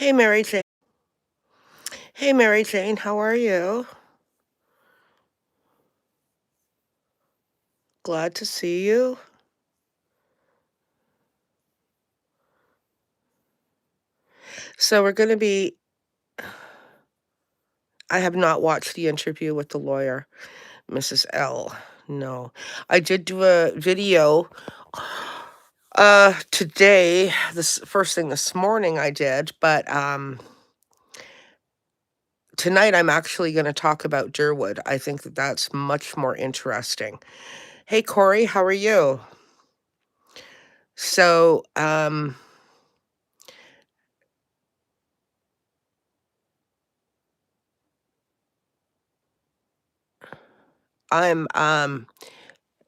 Hey, Mary Jane. Hey, Mary Jane, how are you? Glad to see you. So we're going to be I have not watched the interview with the lawyer, Mrs. L. No. I did do a video today, this first thing this morning I did, but tonight I'm actually going to talk about Durwood. I think that that's much more interesting. Hey, Corey, how are you? So, I'm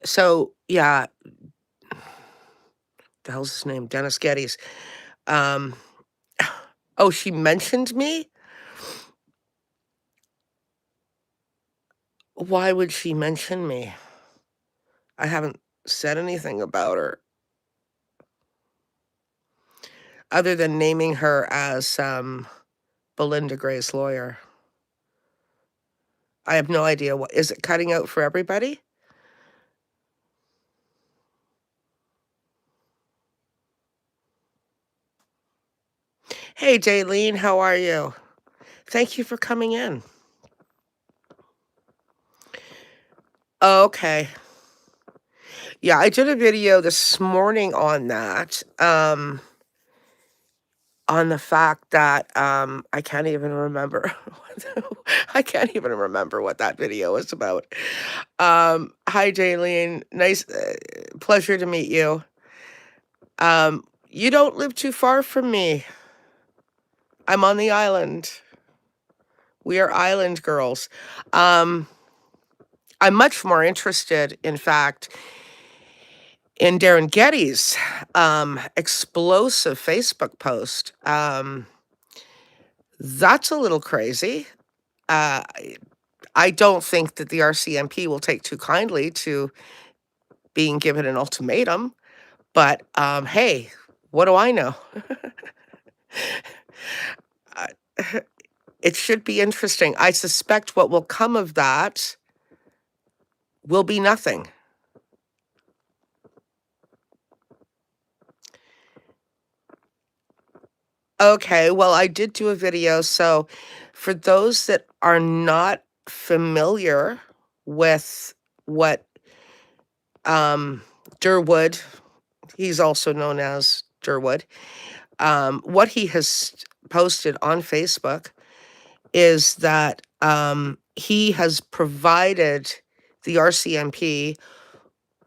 so yeah, the hell's his name? Dennis Geddes. Um, oh, she mentioned me? Why would she mention me? I haven't said anything about her other than naming her as Belinda Gray's lawyer. I have no idea what is it cutting out for everybody? Hey, Daylene, how are you? Thank you for coming in. Okay. Yeah, I did a video this morning on that. On the fact that, I can't even remember I can't even remember what that video was about. Hi, Jaylene, nice pleasure to meet you. You don't live too far from me. I'm on the island. We are island girls. Um, I'm much more interested, in fact, in Darren Getty's, explosive Facebook post. That's a little crazy. Uh I don't think that the RCMP will take too kindly to being given an ultimatum, but, hey, what do I know? Uh, it should be interesting. I suspect what will come of that will be nothing. Okay, well, I did do a video, so for those that are not familiar with what, Durwood, he's also known as Durwood, what he has posted on Facebook is that he has provided the RCMP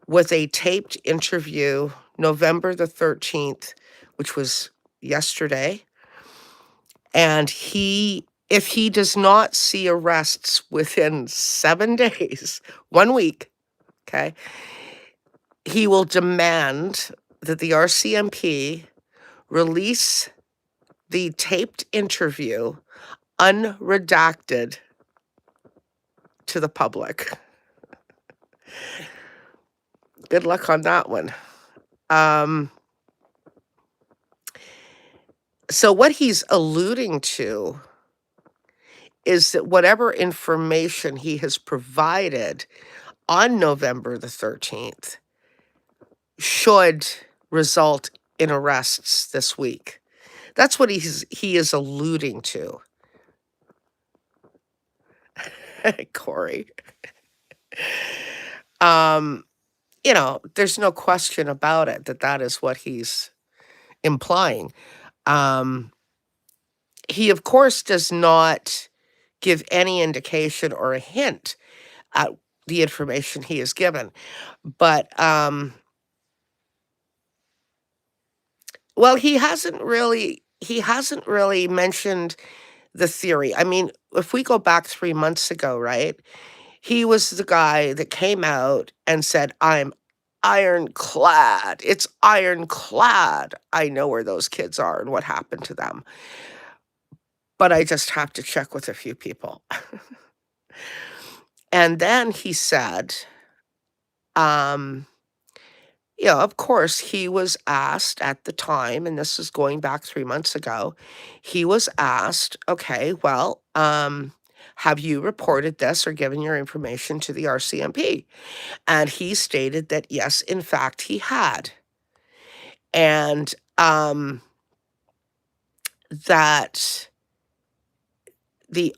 with a taped interview November the 13th, which was yesterday. And if he does not see arrests within 7 days, 1 week, okay, he will demand that the RCMP release the taped interview unredacted to the public. Good luck on that one. Um, so what he's alluding to is that whatever information he has provided on November the 13th should result in arrests this week. That's what he is alluding to. Corey. Um, there's no question about it that that is what he's implying. Um, he, of course, does not give any indication or a hint at the information he is given. But, well, he hasn't really mentioned the theory. I mean, if we go back 3 months ago, right? He was the guy that came out and said, "I'm ironclad. It's ironclad. I know where those kids are and what happened to them, but I just have to check with a few people." And then he said, um, Yeah, of course, he was asked at the time, and this is going back 3 months ago, he was asked, "Okay, well, have you reported this or given your information to the RCMP?" And he stated that, yes, in fact, he had, and, that the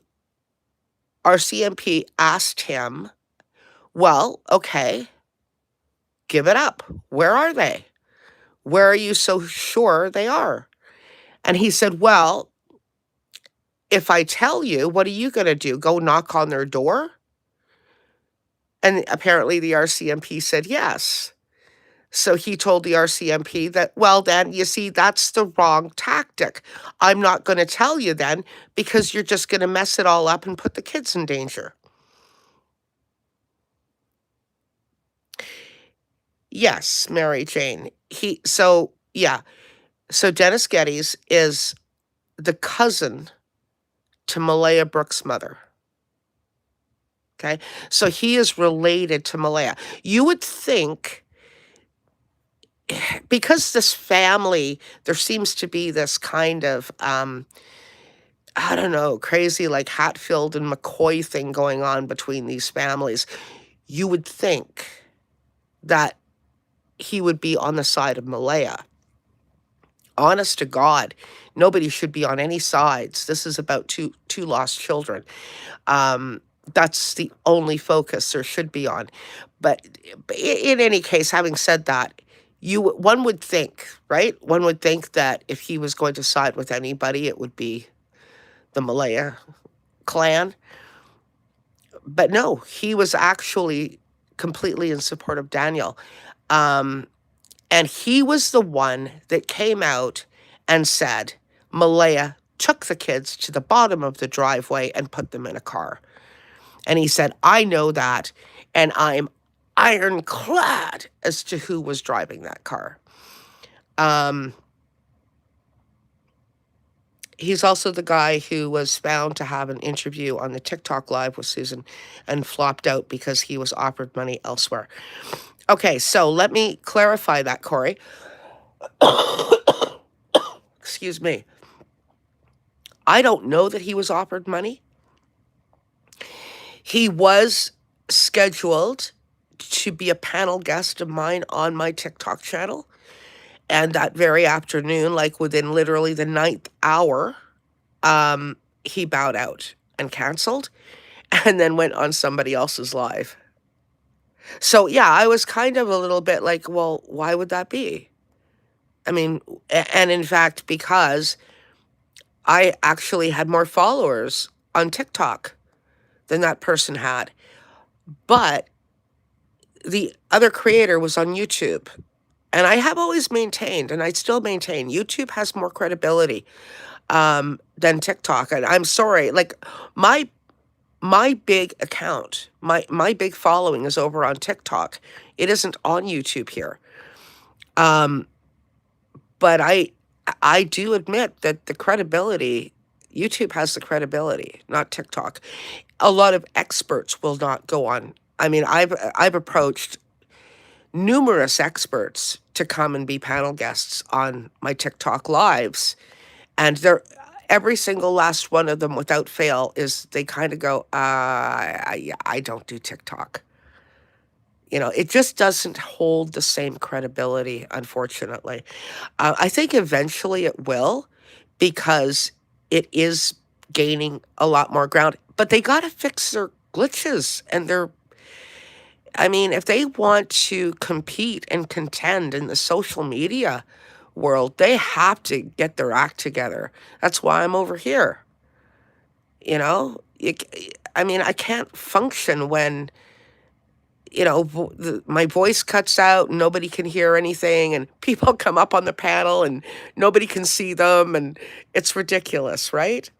RCMP asked him, "Well, okay, give it up. Where are they? Where are you so sure they are?" And he said, "Well, if I tell you, what are you gonna do? Go knock on their door?" And apparently the RCMP said yes. So he told the RCMP that, "Well, then, you see, that's the wrong tactic. I'm not gonna tell you then because you're just gonna mess it all up and put the kids in danger." Yes, Mary Jane. Yeah. So Dennis Geddes is the cousin to Malaya Brooks' mother. Okay? So he is related to Malaya. You would think, because this family, there seems to be this kind of, I don't know, crazy like Hatfield and McCoy thing going on between these families. You would think that he would be on the side of Malaya. Honest to God, nobody should be on any sides. This is about two lost children. Um, that's the only focus there should be on. But in any case, having said that, one would think, right? One would think that if he was going to side with anybody, it would be the Malaya clan. But no, he was actually completely in support of Daniel. Um, and he was the one that came out and said Malaya took the kids to the bottom of the driveway and put them in a car. And he said, "I know that, and I'm ironclad as to who was driving that car." Um, he's also the guy who was found to have an interview on the TikTok Live with Susan and flopped out because he was offered money elsewhere. Okay, so let me clarify that, Corey. Excuse me. I don't know that he was offered money. He was scheduled to be a panel guest of mine on my TikTok channel. And that very afternoon, like within literally the ninth hour, he bowed out and canceled and then went on somebody else's live. So, yeah, I was kind of a little bit like, well, why would that be? I mean, and in fact, because I actually had more followers on TikTok than that person had. But the other creator was on YouTube. And I have always maintained, and I still maintain, YouTube has more credibility than TikTok. And I'm sorry, like my my big account, my big following is over on TikTok. It isn't on YouTube here. Um, but I do admit that the credibility, YouTube has the credibility, not TikTok. A lot of experts will not go on. I mean, I've approached numerous experts to come and be panel guests on my TikTok lives, and they're every single last one of them without fail is they kind of go, I don't do TikTok. It just doesn't hold the same credibility, unfortunately. I think eventually it will because it is gaining a lot more ground, but they got to fix their glitches and I mean, if they want to compete and contend in the social media world, they have to get their act together. That's why I'm over here. You know, I mean, I can't function when, my voice cuts out and nobody can hear anything, and people come up on the panel and nobody can see them, and it's ridiculous, right?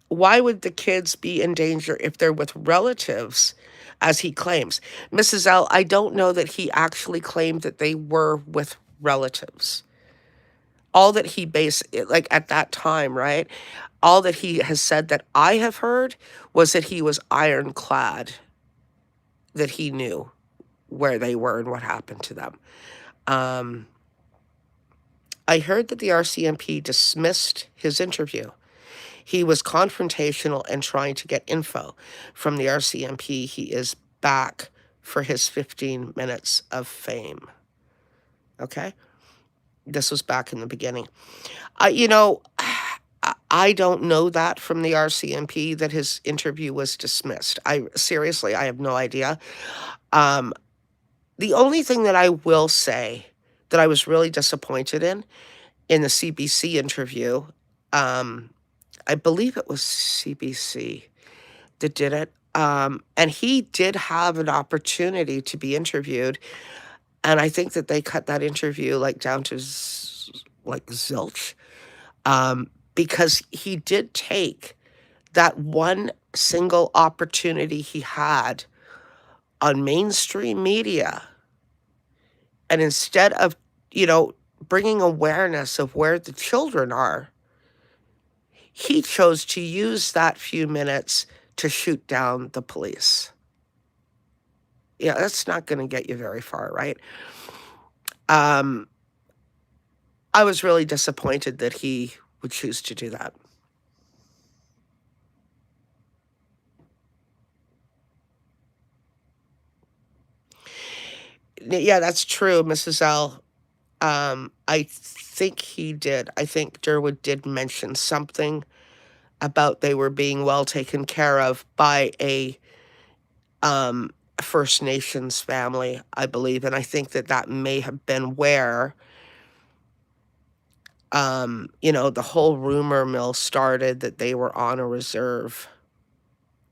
Why would the kids be in danger if they're with relatives, as he claims? Mrs. L, I don't know that he actually claimed that they were with relatives. all that he like at that time, right? All that he has said that I have heard was that he was ironclad, that he knew where they were and what happened to them. Um, I heard that the RCMP dismissed his interview. He was confrontational and trying to get info from the RCMP. He is back for his 15 minutes of fame. Okay? This was back in the beginning. You know, I don't know that from the RCMP that his interview was dismissed. I seriously, I have no idea. Um, the only thing that I will say that I was really disappointed in the CBC interview, um, I believe it was CBC that did it. And he did have an opportunity to be interviewed. And I think that they cut that interview like down to like zilch, because he did take that one single opportunity he had on mainstream media. And instead of, bringing awareness of where the children are, he chose to use that few minutes to shoot down the police. Yeah, that's not going to get you very far, right? Um, I was really disappointed that he would choose to do that. Yeah, that's true, Mrs. L. I think he did. I think Durwood did mention something about they were being well taken care of by a First Nations family, I believe, and I think that that may have been where the whole rumor mill started, that they were on a reserve,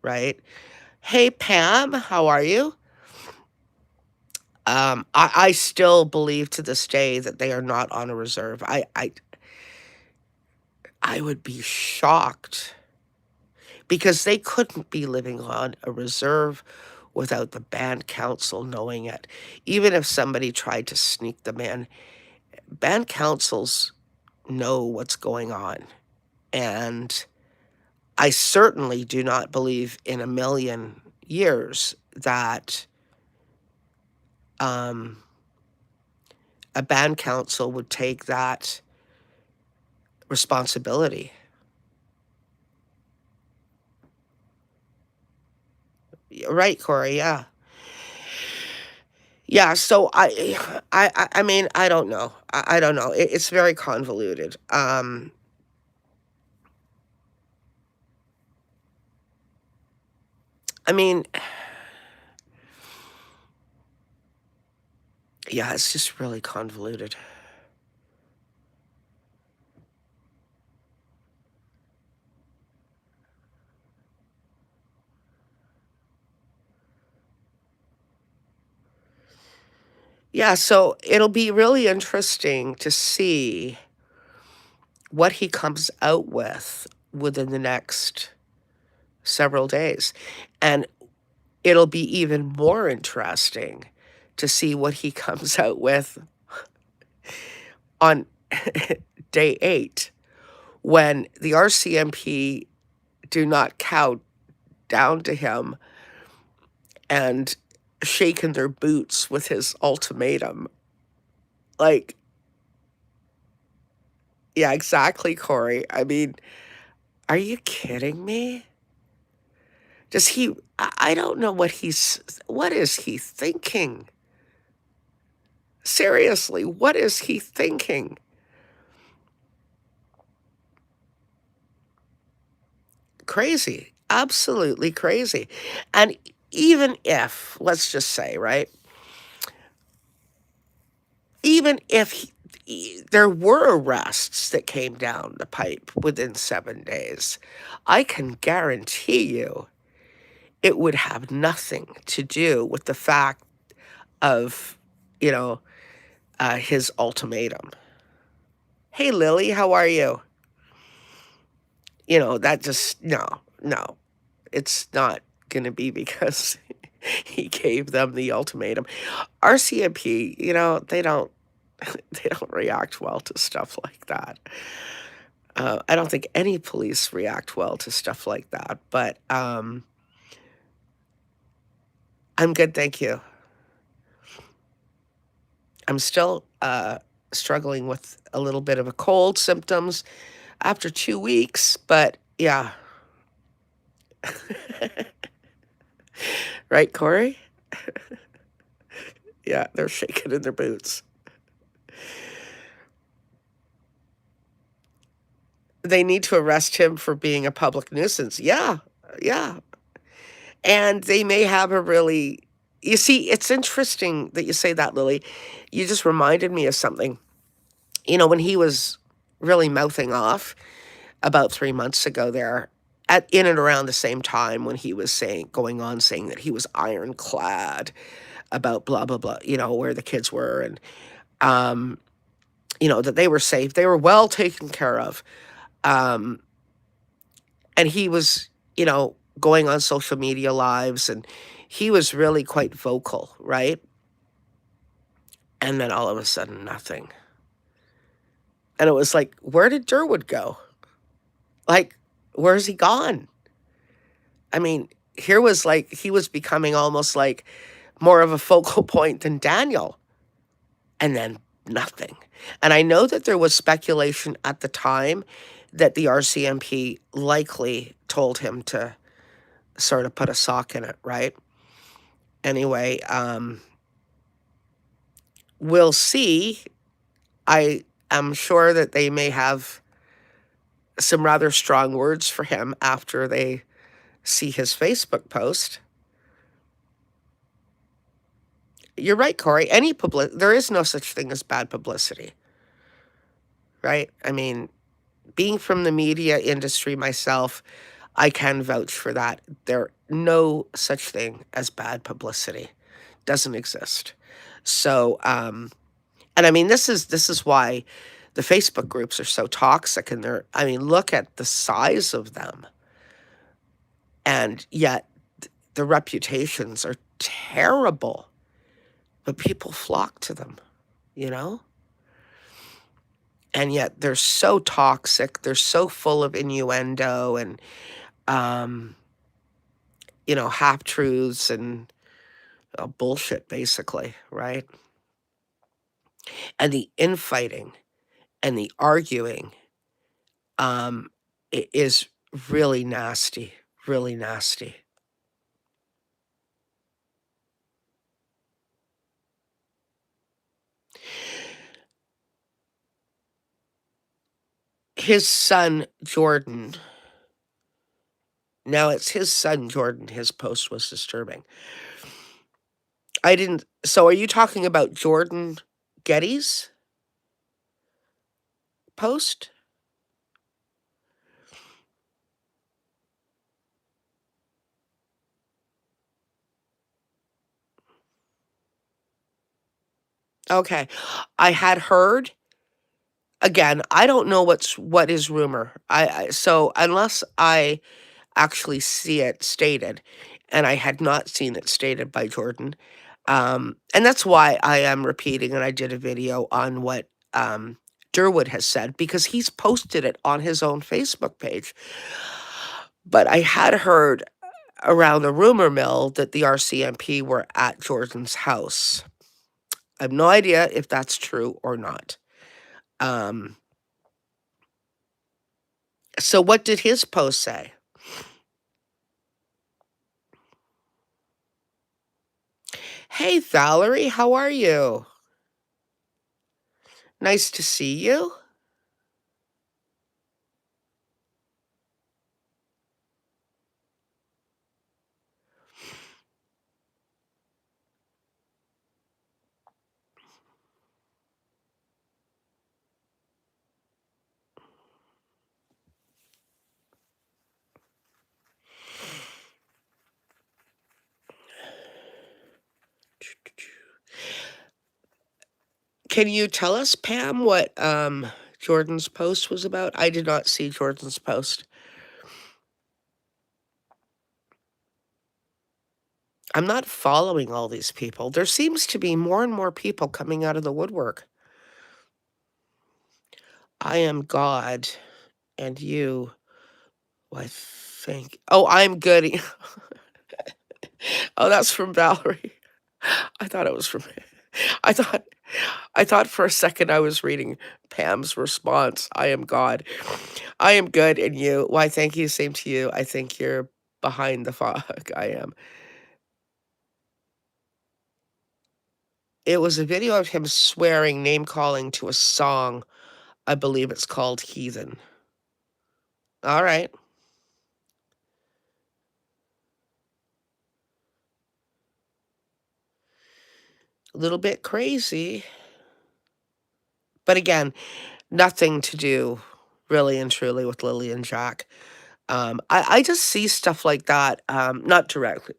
right? Hey Pam, how are you? I still believe to this day that they are not on a reserve. I would be shocked, because they couldn't be living on a reserve without the band council knowing it. Even if somebody tried to sneak them in, band councils know what's going on. And I certainly do not believe in a million years that a band council would take that responsibility. Right, Corey, yeah. Yeah, so I mean, I don't know. I don't know. It's very convoluted. I mean, yeah, it's just really convoluted. Yeah, so it'll be really interesting to see what he comes out with within the next several days. And it'll be even more interesting to see what he comes out with on day 8, when the RCMP do not cow down to him and shaking their boots with his ultimatum. Like, yeah, exactly, Corey. I mean, are you kidding me? Does he, I don't know what is he thinking? Seriously, what is he thinking? Crazy, absolutely crazy. And even if, let's just say, right, even if there were arrests that came down the pipe within 7 days, I can guarantee you it would have nothing to do with the fact of, you know, his ultimatum. Hey, Lily, how are you? That just, no, no, it's not going to be because he gave them the ultimatum. RCMP, they don't. They don't react well to stuff like that. I don't think any police react well to stuff like that, but, I'm good, thank you. I'm still, struggling with a little bit of a cold symptoms after 2 weeks, but yeah. Right, Corey? Yeah, they're shaking in their boots. They need to arrest him for being a public nuisance. Yeah, yeah, and they may have a really you see, it's interesting that you say that, Lily. You just reminded me of something. When he was really mouthing off about 3 months ago there, at in and around the same time when he was going on saying that he was ironclad about blah, blah, blah, where the kids were and, um, that they were safe, they were well taken care of. Um, and he was, going on social media lives and he was really quite vocal, right? And then all of a sudden, nothing. And it was like, where did Durwood go? Like, where's he gone? I mean, here was like, he was becoming almost like more of a focal point than Daniel. And then nothing. And I know that there was speculation at the time that the RCMP likely told him to sort of put a sock in it, right? Anyway, we'll see. I am sure that they may have some rather strong words for him after they see his Facebook post. You're right, Corey. There is no such thing as bad publicity, right? I mean, being from the media industry myself, I can vouch for that. There no such thing as bad publicity. Doesn't exist. So, and I mean, this is why the Facebook groups are so toxic, and I mean, look at the size of them, and yet the reputations are terrible, but people flock to them, you know? And yet they're so toxic, they're so full of innuendo and, um, half truths and bullshit, basically, right? And the infighting and the arguing um, is really nasty, really nasty. His son, Jordan, now it's his son, Jordan, his post was disturbing. I didn't, so are you talking about Jordan Getty's post? Okay. I had heard, again, I don't know what is rumor. So unless I actually see it stated, and I had not seen it stated by Jordan. And that's why I am repeating, and I did a video on what Durwood has said because he's posted it on his own Facebook page. But I had heard around the rumor mill that the RCMP were at Jordan's house. I have no idea if that's true or not. Um, so what did his post say? Hey, Valerie, how are you? Nice to see you. Can you tell us, Pam, what Jordan's post was about? I did not see Jordan's post. I'm not following all these people. There seems to be more and more people coming out of the woodwork. I am God, and you, I think. Oh, I'm good. Oh, that's from Valerie. I thought it was from. I thought. I thought for a second I was reading Pam's response. I am God. I am good, and you. Why? Thank you. Same to you. I think you're behind the fog. I am. It was a video of him swearing, name calling to a song. I believe it's called Heathen. All right. A little bit crazy. But again, nothing to do really and truly with Lily and Jack. I just see stuff like that, not directly.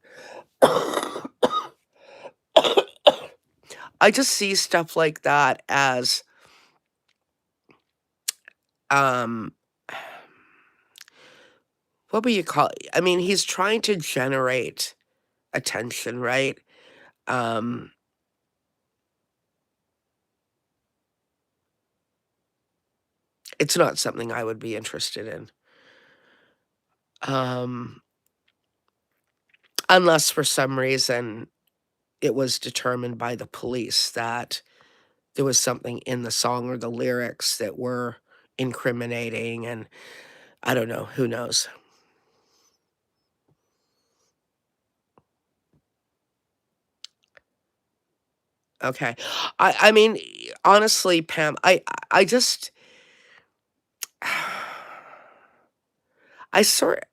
I just see stuff like that as, um, what would you call it? I mean, he's trying to generate attention, right? Um, it's not something I would be interested in. Um, unless for some reason it was determined by the police that there was something in the song or the lyrics that were incriminating, and I don't know, who knows? Okay. I mean, honestly, Pam, I just I sort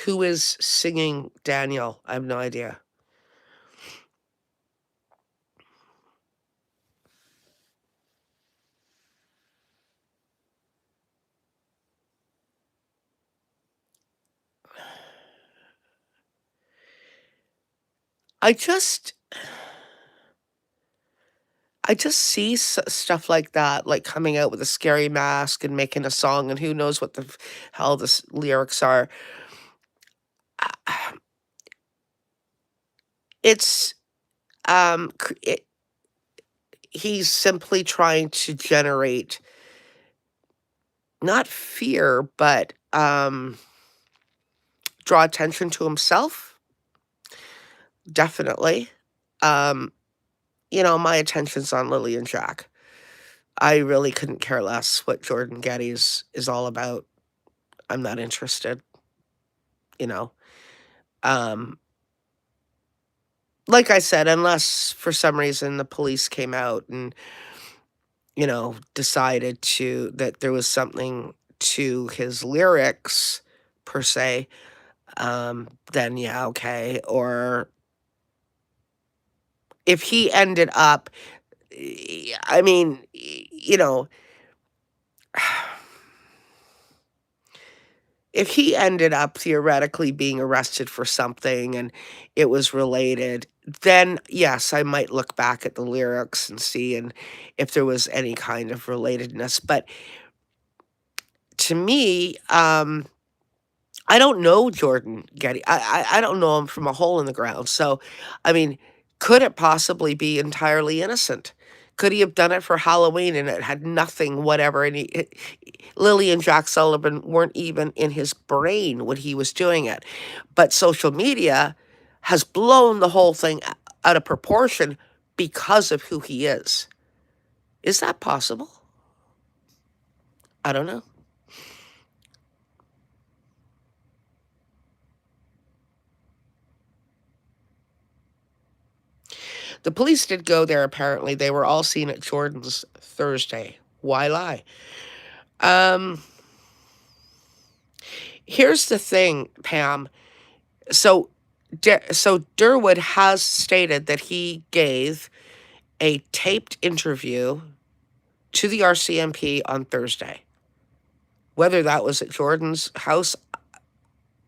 who is singing Daniel? I have no idea. I just I just see stuff like that, like coming out with a scary mask and making a song, and who knows what the hell the lyrics are. It's he's simply trying to generate not fear, but draw attention to himself. Definitely. Um, my attention's on Lily and Jack. I really couldn't care less what Jordan Getty's is all about. I'm not interested, you know. Um, like I said, unless for some reason the police came out and, decided that there was something to his lyrics per se, then yeah, okay. Or if he ended up, I mean, if he ended up theoretically being arrested for something and it was related, then yes, I might look back at the lyrics and see and if there was any kind of relatedness. But to me, I don't know Jordan Getty. I don't know him from a hole in the ground. So, I mean, could it possibly be entirely innocent? Could he have done it for Halloween and it had nothing, whatever? And Lily and Jack Sullivan weren't even in his brain when he was doing it. But social media has blown the whole thing out of proportion because of who he is. Is that possible? I don't know. The police did go there, apparently. They were all seen at Jordan's Thursday. Why lie? Um, here's the thing, Pam. So, so Durwood has stated that he gave a taped interview to the RCMP on Thursday. Whether that was at Jordan's house,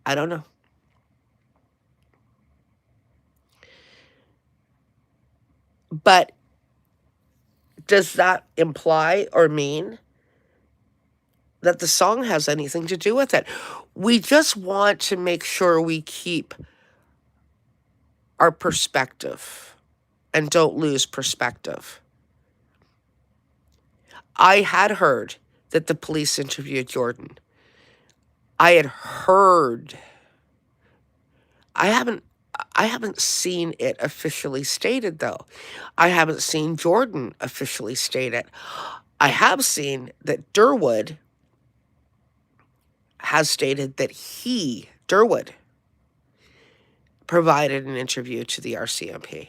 I don't know. But does that imply or mean that the song has anything to do with it? We just want to make sure we keep our perspective and don't lose perspective. I had heard that the police interviewed Jordan. I had heard. I haven't I haven't seen it officially stated though. I haven't seen Jordan officially state it. I have seen that Durwood has stated that Durwood, provided an interview to the RCMP.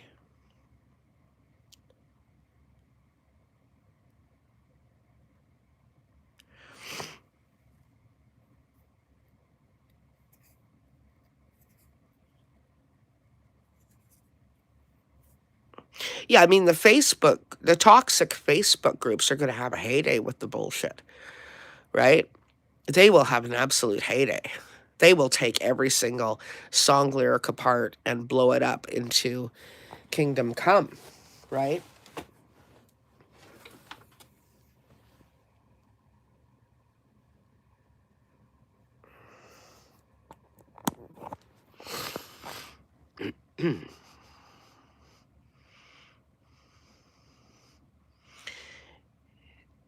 Yeah, I mean, the toxic Facebook groups are going to have a heyday with the bullshit, right? They will have an absolute heyday. They will take every single song lyric apart and blow it up into Kingdom Come, right?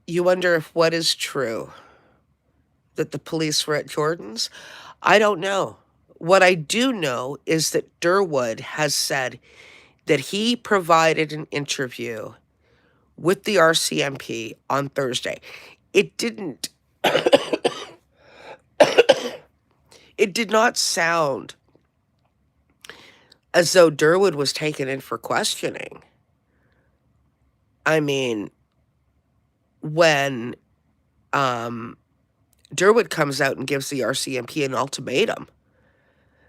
You wonder if what is true, that the police were at Jordan's? I don't know. What I do know is that Durwood has said that he provided an interview with the RCMP on Thursday. It didn't, it did not sound as though Durwood was taken in for questioning. I mean, when Durwood comes out and gives the RCMP an ultimatum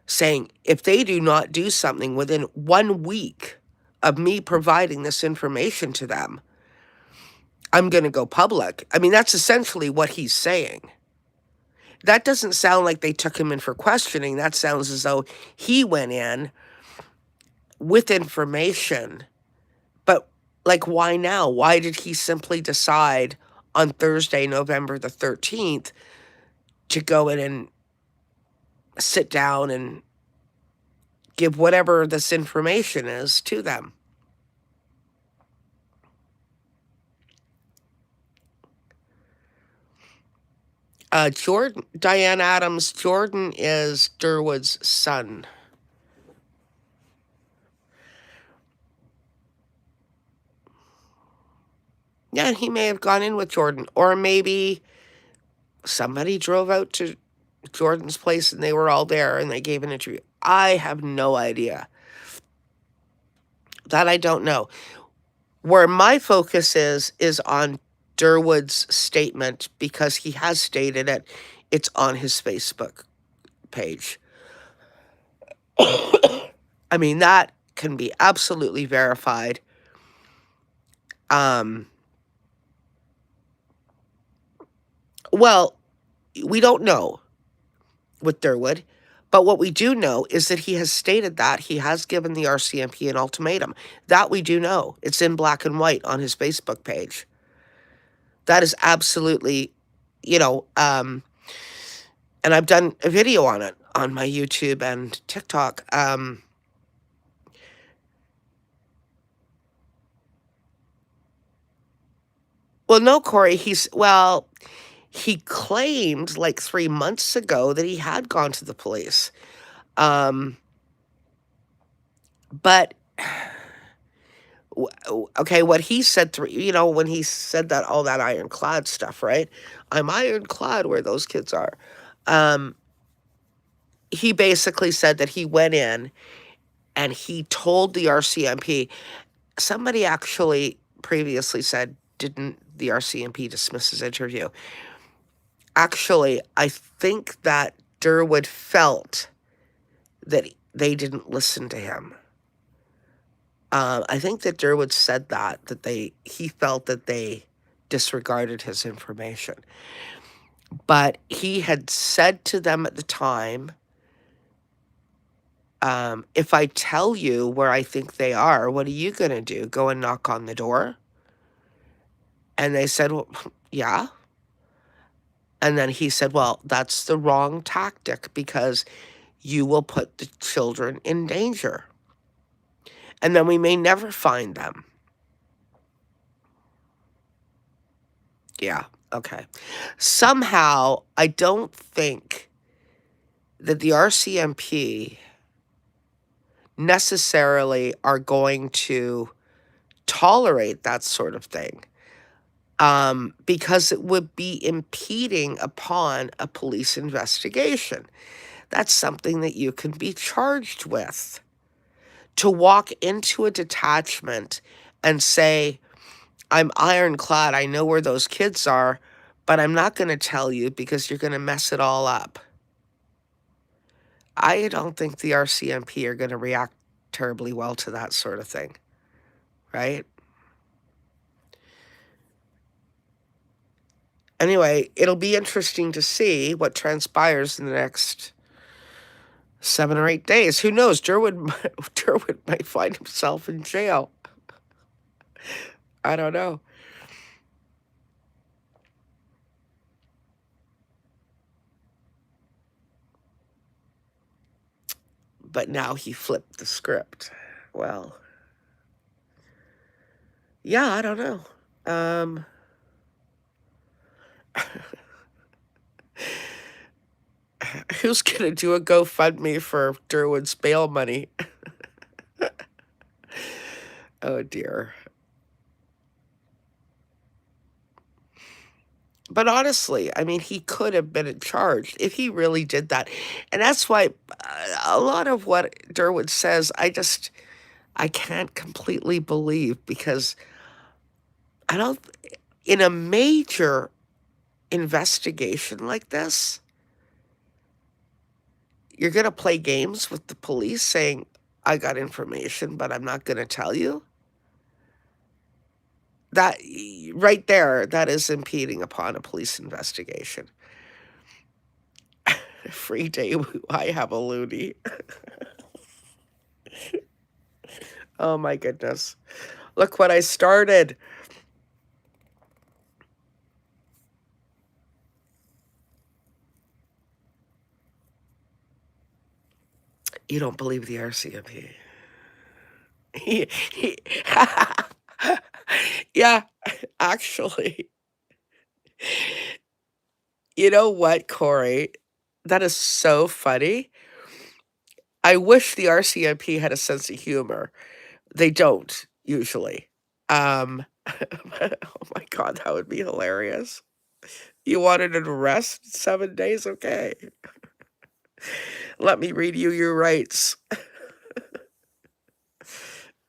saying if they do not do something within 1 week of me providing this information to them, I'm going to go public. I mean, that's essentially what he's saying. That doesn't sound like they took him in for questioning. That sounds as though he went in with information. But, like, why now? Why did he simply decide on Thursday, November the 13th, to go in and sit down and give whatever this information is to them? Diane Adams, Jordan is Durwood's son. Yeah, he may have gone in with Jordan, or maybe somebody drove out to Jordan's place and they were all there and they gave an interview. I have no idea. That I don't know. Where my focus is on Durwood's statement, because he has stated it. It's on his Facebook page. I mean, that can be absolutely verified. Well, we don't know with Durwood, but what we do know is that he has stated that he has given the RCMP an ultimatum. That we do know. It's in black and white on his Facebook page. That is absolutely, and I've done a video on it on my YouTube and TikTok. Well, no, Corey, he claimed like 3 months ago that he had gone to the police. But okay, what he said when he said that, all that ironclad stuff, right? I'm ironclad where those kids are. He basically said that he went in and he told the RCMP. Somebody actually previously said, didn't the RCMP dismiss his interview? Actually, I think that Durwood felt that they didn't listen to him. I think that Durwood said that he felt that they disregarded his information. But he had said to them at the time, if I tell you where I think they are, what are you going to do? Go and knock on the door? And they said, well, yeah. And then he said, well, that's the wrong tactic because you will put the children in danger. and then we may never find them. Yeah, okay. Somehow, I don't think that the RCMP necessarily are going to tolerate that sort of thing, because it would be impeding upon a police investigation. That's something that you can be charged with. To walk into a detachment and say, I'm ironclad, I know where those kids are, but I'm not going to tell you because you're going to mess it all up. I don't think the RCMP are going to react terribly well to that sort of thing, right? Anyway, it'll be interesting to see what transpires in the next 7 or 8 days. Who knows? Derwood might find himself in jail. I don't know. But now he flipped the script. Well, yeah, I don't know. Um, who's gonna do a GoFundMe for Derwood's bail money? Oh dear. But honestly, I mean, he could have been charged if he really did that. And that's why a lot of what Derwood says, I can't completely believe because I don't, in a major investigation like this, you're going to play games with the police saying, I got information, but I'm not going to tell you. That right there, that is impeding upon a police investigation. Free day, I have a loony. Oh my goodness. Look what I started. You don't believe the RCMP. Yeah, actually. You know what, Corey? That is so funny. I wish the RCMP had a sense of humor. They don't usually. Oh my god, that would be hilarious. You wanted an arrest? 7 days? Okay. Let me read you your rights.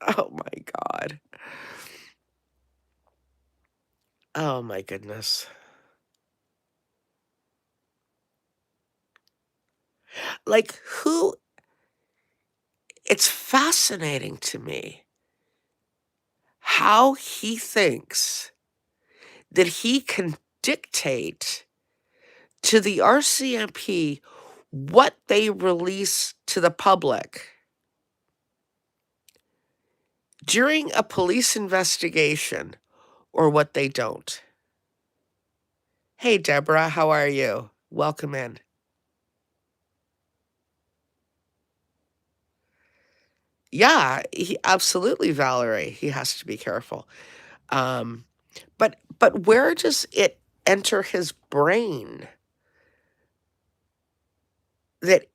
Oh my god. Oh my goodness. Like, who it's fascinating to me how he thinks that he can dictate to the RCMP what they release to the public during a police investigation or what they don't. Hey, Deborah, how are you? Welcome in. Yeah, absolutely, Valerie. He has to be careful. Um, but where does it enter his brain that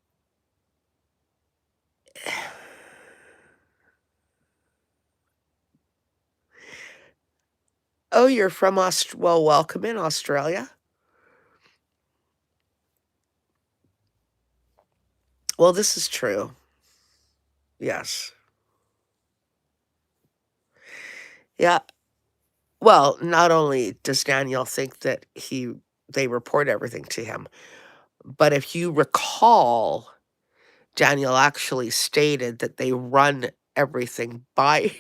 oh, you're from well, welcome in Australia. Well, this is true. Yes. Yeah. Well, not only does Daniel think that they report everything to him, but if you recall, Daniel actually stated that they run everything by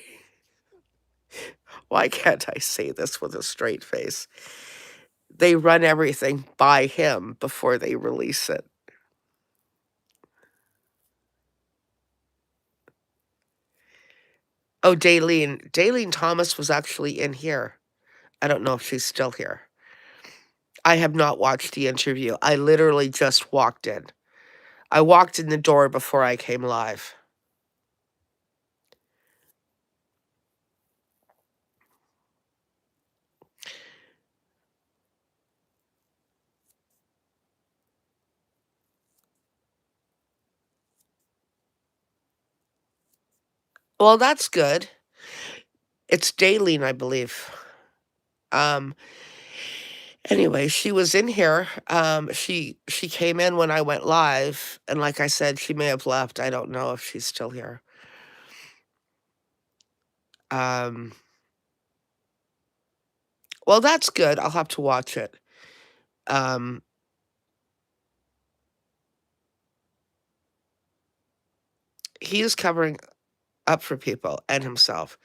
why can't I say this with a straight face? They run everything by him before they release it. Oh, Daleen Thomas was actually in here. I don't know if she's still here. I have not watched the interview. I literally just walked in. I walked in the door before I came live. Well, that's good. It's Daleen, I believe. Um, anyway, she was in here. She came in when I went live, and like I said, she may have left. I don't know if she's still here. Um, well, that's good. I'll have to watch it. Um, he is covering up for people and himself.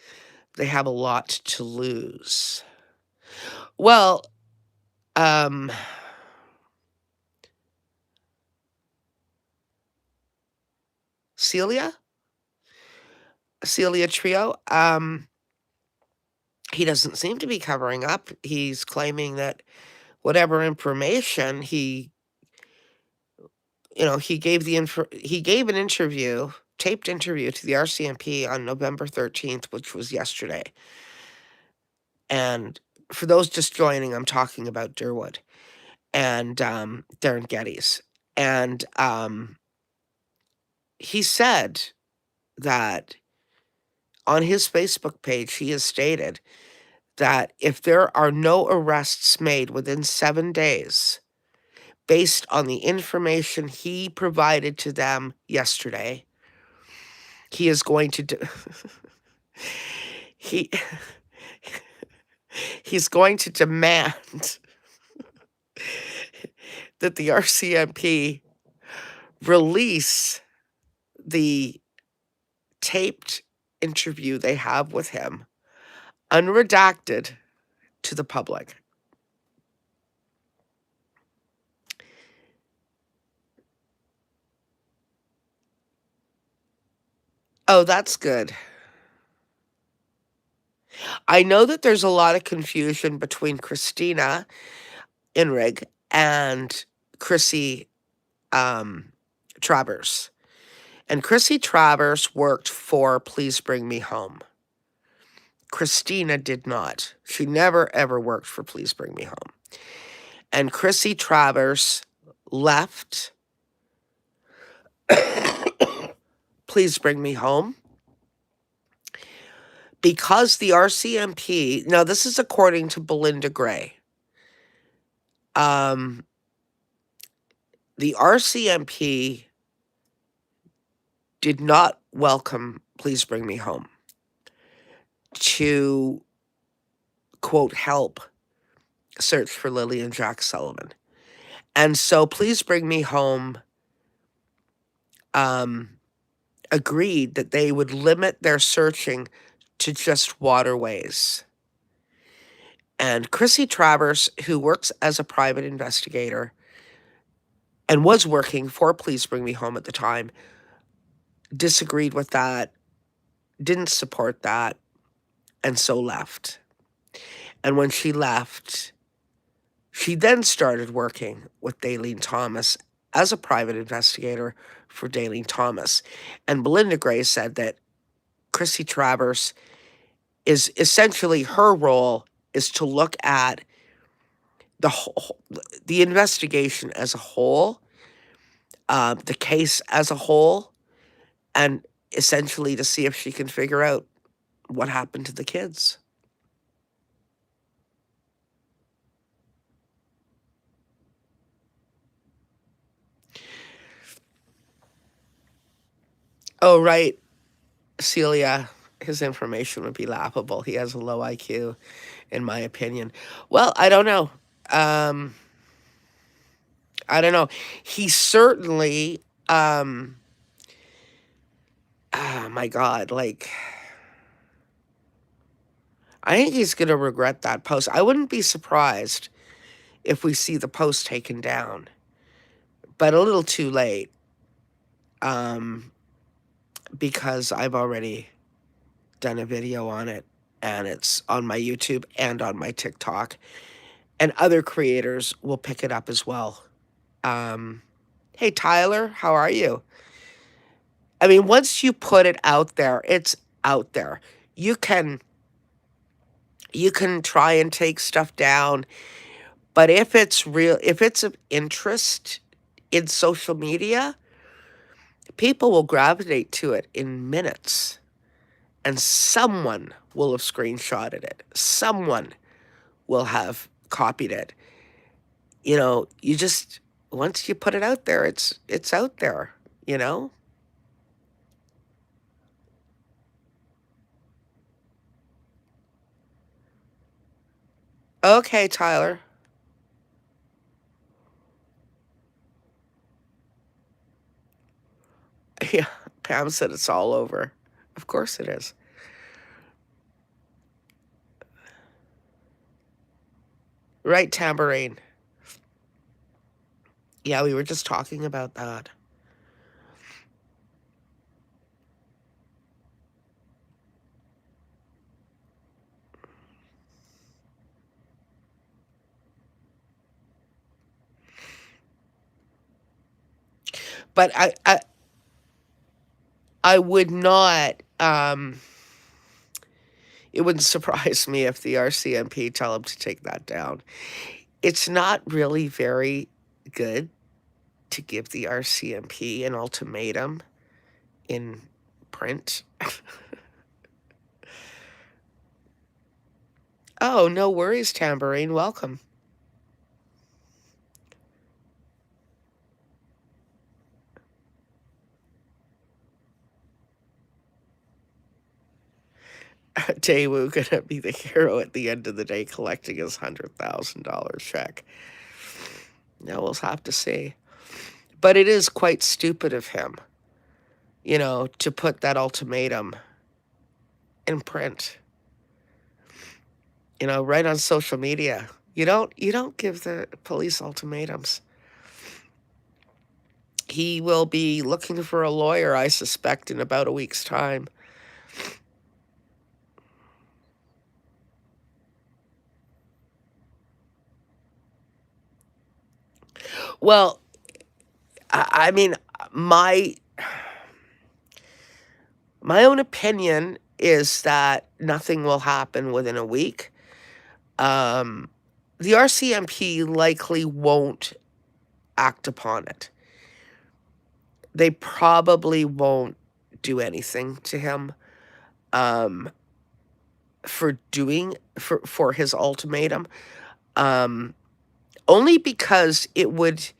They have a lot to lose. Well, um, Celia? Celia Trio? He doesn't seem to be covering up. He's claiming that whatever information he gave an interview, taped interview to the RCMP on November 13th, which was yesterday. And for those just joining, I'm talking about Durwood and Darren Geddes. And he said that on his Facebook page, he has stated that if there are no arrests made within 7 days, based on the information he provided to them yesterday, he is going to do he he's going to demand that the RCMP release the taped interview they have with him, unredacted, to the public. Oh, that's good. I know that there's a lot of confusion between Christina Inrig and Chrissy Travers. And Chrissy Travers worked for Please Bring Me Home. Christina did not. She never, ever worked for Please Bring Me Home. And Chrissy Travers left Please Bring Me Home because the RCMP, now this is according to Belinda Gray, the RCMP did not welcome Please Bring Me Home to, quote, help search for Lily and Jack Sullivan. And so Please Bring Me Home agreed that they would limit their searching to just waterways. And Chrissy Travers, who works as a private investigator and was working for Please Bring Me Home at the time, disagreed with that, didn't support that, and so left. And when she left, she then started working with Daleen Thomas as a private investigator for Daleen Thomas. And Belinda Gray said that Chrissy Travers is essentially, her role is to look at the investigation as a whole, the case as a whole, and essentially to see if she can figure out what happened to the kids. Oh, right. Celia, his information would be laughable. He has a low IQ, in my opinion. Well, I don't know. I don't know. He certainly, oh my God, like, I think he's going to regret that post. I wouldn't be surprised if we see the post taken down, but a little too late, because I've already done a video on it, and it's on my YouTube and on my TikTok, and other creators will pick it up as well. Hey, Tyler, how are you? I mean, once you put it out there, it's out there. You can try and take stuff down, but if it's real, if it's of interest in social media, people will gravitate to it in minutes. and someone will have screenshotted it. Someone will have copied it. You know, you just once you put it out there, it's out there, you know? Okay, Tyler. Yeah, Pam said it's all over. Of course it is. Right, Tambourine. Yeah, we were just talking about that. But I would not, it wouldn't surprise me if the RCMP tell him to take that down. It's not really very good to give the RCMP an ultimatum in print. Oh, no worries, Tambourine. Welcome. Daewoo gonna be the hero at the end of the day collecting his $100,000 check. Now we'll have to see. But it is quite stupid of him, you know, to put that ultimatum in print, you know, right on social media. You don't give the police ultimatums. He will be looking for a lawyer, I suspect, in about a week's time. Well, I mean, my my own opinion is that nothing will happen within a week. Um, the RCMP likely won't act upon it. They probably won't do anything to him um, for his ultimatum, um, only because it would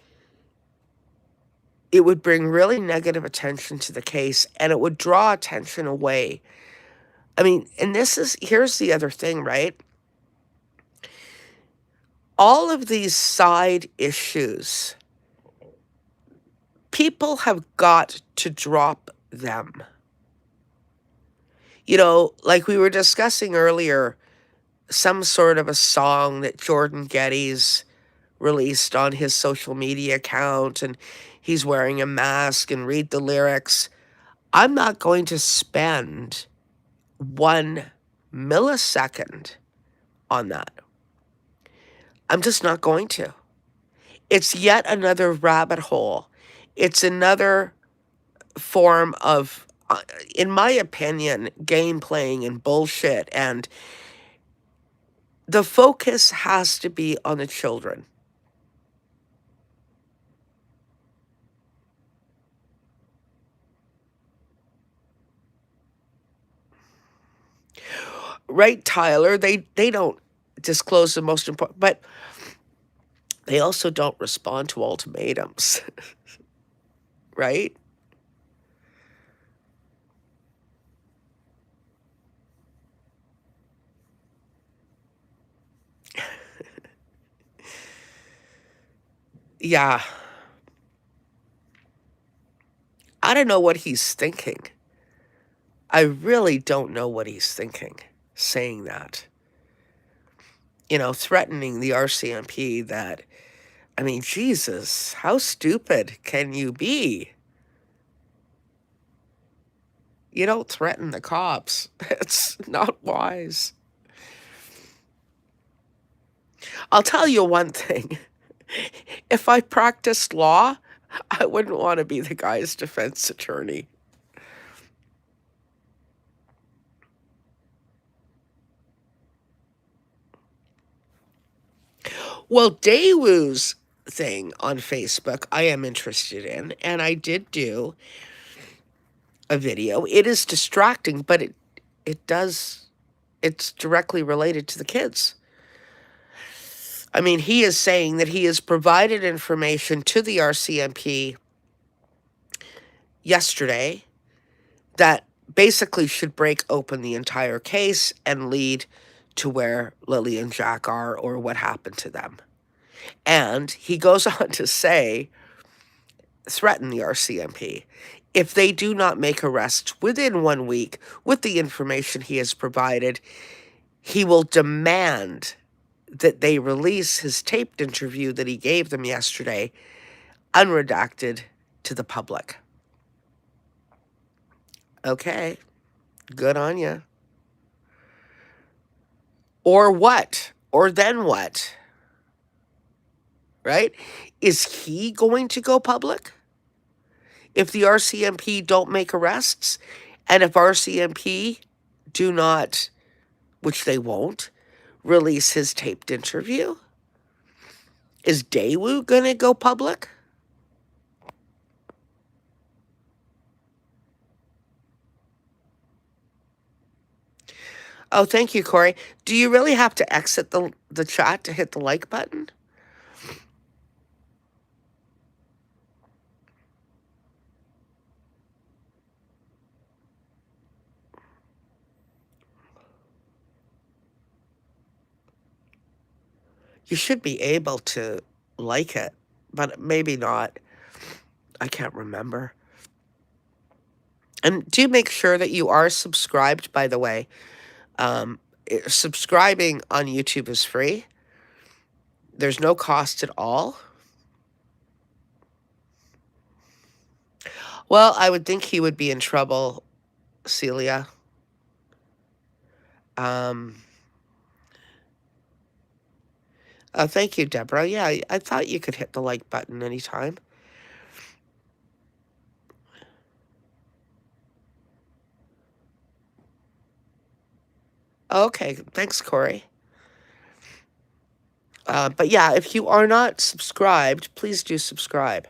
bring really negative attention to the case, and it would draw attention away. I mean, and here's the other thing, right? All of these side issues, people have got to drop them. You know, like we were discussing earlier, some sort of a song that Jordan Geddes released on his social media account, and he's wearing a mask, and read the lyrics. I'm not going to spend 1 millisecond on that. I'm just not going to. It's yet another rabbit hole. It's another form of, in my opinion, game playing and bullshit. And the focus has to be on the children. Right, Tyler? They don't disclose the most important, but they also don't respond to ultimatums, right? Yeah. I don't know what he's thinking. I really don't know what he's thinking saying that. You know, threatening the RCMP that, I mean, Jesus, how stupid can you be? You don't threaten the cops. It's not wise. I'll tell you one thing. If I practiced law, I wouldn't want to be the guy's defense attorney. Well, Daewoo's thing on Facebook, I am interested in, and I did do a video. It is distracting, but It does, it's directly related to the kids. I mean, he is saying that he has provided information to the RCMP yesterday that basically should break open the entire case and lead to where Lily and Jack are or what happened to them. And he goes on to say, threaten the RCMP. If they do not make arrests within 1 week with the information he has provided, he will demand that they release his taped interview that he gave them yesterday, unredacted, to the public. Okay, good on you. Or what? Or then what? Right? Is he going to go public if the RCMP don't make arrests? And if RCMP do not, which they won't, release his taped interview? Is Daewoo going to go public? Oh, thank you, Corey. Do you really have to exit the chat to hit the like button? You should be able to like it, but maybe not. I can't remember. And do make sure that you are subscribed, by the way. Subscribing on YouTube is free. There's no cost at all. Well, I would think he would be in trouble, Celia. Oh, thank you, Deborah. Yeah, I thought you could hit the like button anytime. Okay, thanks, Corey. But yeah, if you are not subscribed, please do subscribe.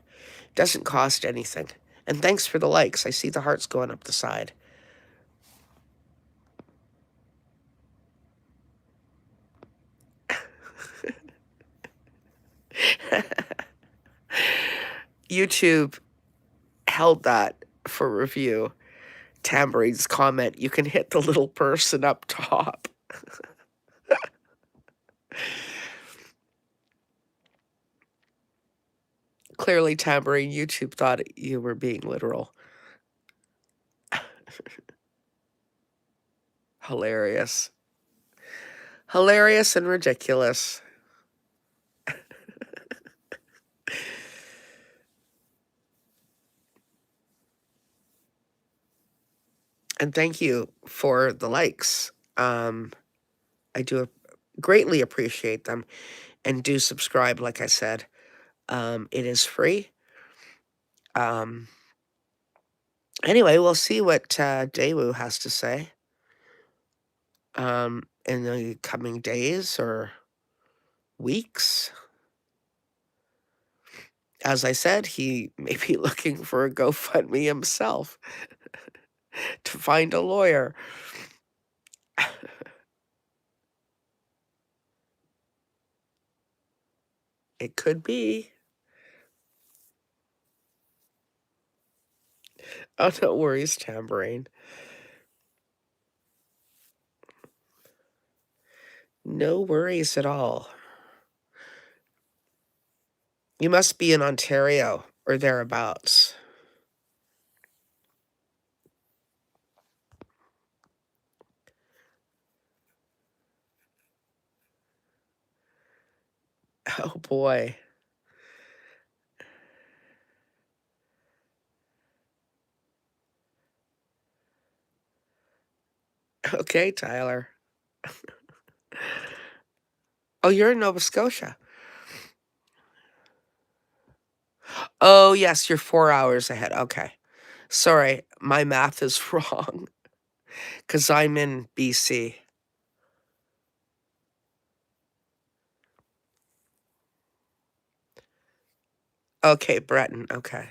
Doesn't cost anything. And thanks for the likes. I see the hearts going up the side. YouTube held that for review. Tambourine's comment, you can hit the little person up top. Clearly, Tambourine, YouTube thought you were being literal. Hilarious. Hilarious and ridiculous. And thank you for the likes. I do greatly appreciate them. And do subscribe, like I said. It is free. Anyway, we'll see what Daewoo has to say in the coming days or weeks. As I said, he may be looking for a GoFundMe himself to find a lawyer. It could be. Oh, no worries, Tambourine. No worries at all. You must be in Ontario or thereabouts. Oh, boy. Okay, Tyler. Oh, you're in Nova Scotia. Oh, yes, you're 4 hours ahead. Okay. Sorry, my math is wrong because I'm in BC. Okay, Breton. Okay.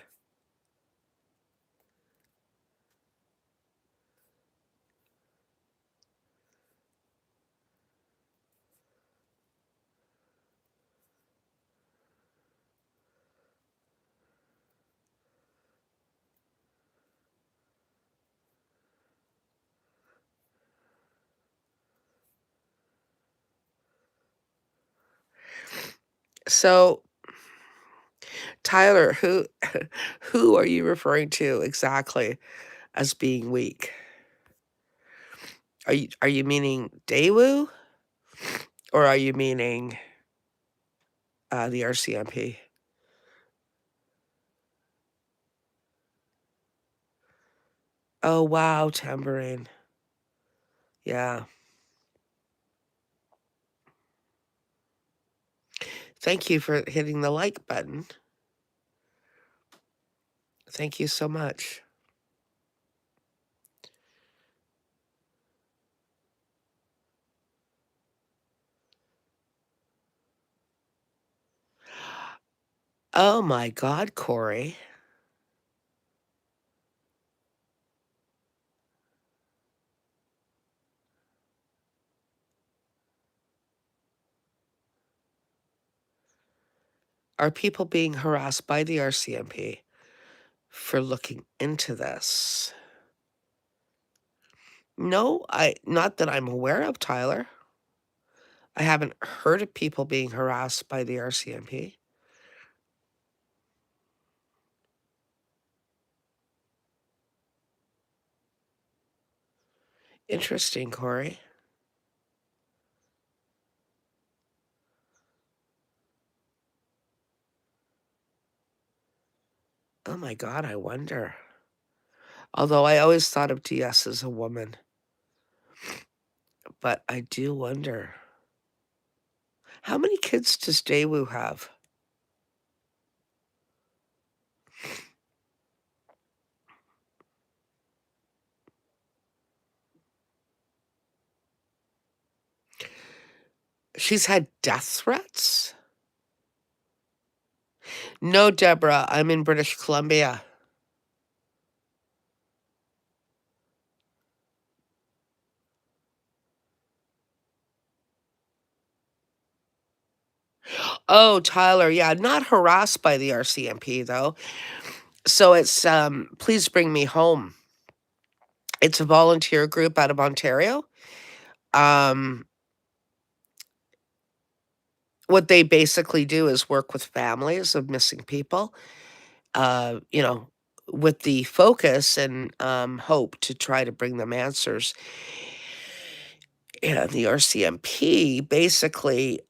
So, Tyler, who are you referring to exactly as being weak? Are you meaning Daewoo, or are you meaning, the RCMP? Oh, wow, Tambourine. Yeah. Thank you for hitting the like button. Thank you so much. Oh my god, Corey. Are people being harassed by the RCMP for looking into this? No, not that I'm aware of, Tyler. I haven't heard of people being harassed by the RCMP. Interesting, Corey. Oh my god, I wonder. Although I always thought of DS as a woman, but I do wonder. How many kids does Daewoo have? She's had death threats? No, Deborah, I'm in British Columbia. Oh, Tyler, yeah, not harassed by the RCMP though. So it's Please Bring Me Home. It's a volunteer group out of Ontario. Um, what they basically do is work with families of missing people, uh, you know, with the focus and hope to try to bring them answers. And the RCMP basically,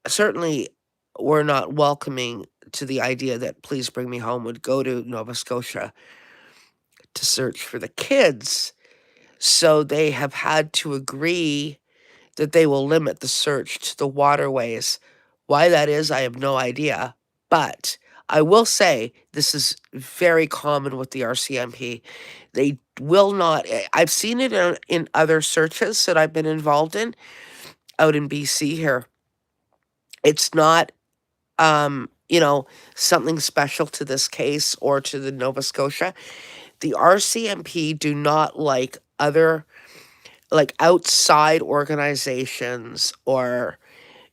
certainly were not welcoming to the idea that Please Bring Me Home would go to Nova Scotia to search for the kids. So they have had to agree that they will limit the search to the waterways. Why that is, I have no idea. But I will say this is very common with the RCMP. They will not, I've seen it in other searches that I've been involved in out in BC here. It's not, you know, something special to this case or to the Nova Scotia. The RCMP do not like other, like outside organizations or,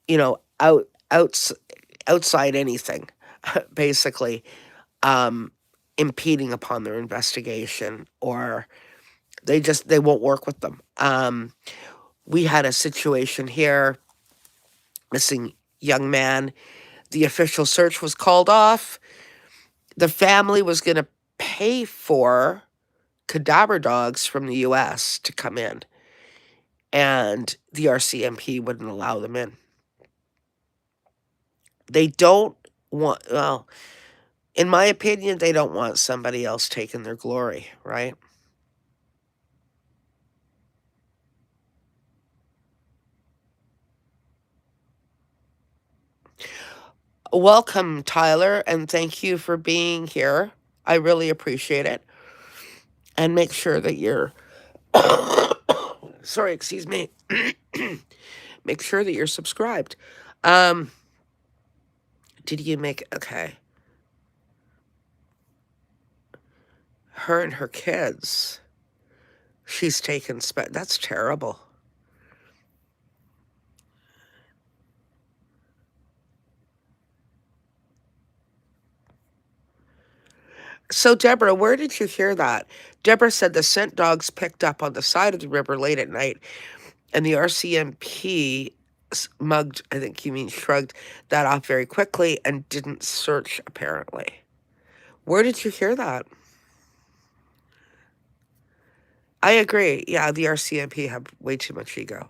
you know, outside anything, basically, um, impeding upon their investigation, or they won't work with them. We had a situation here, missing young man. The official search was called off. The family was going to pay for cadaver dogs from the US to come in, and the RCMP wouldn't allow them in. They don't want, well, in my opinion, they don't want somebody else taking their glory, right? Welcome, Tyler, and thank you for being here. I really appreciate it. And make sure that you're, sorry, excuse me. Make sure that you're subscribed. Um, did you make, okay. Her and her kids. She's taken, that's terrible. So, Deborah, where did you hear that? Deborah said the scent dogs picked up on the side of the river late at night, and the RCMP mugged, I think you mean shrugged that off very quickly and didn't search, apparently. Where did you hear that? I agree. Yeah, the RCMP have way too much ego.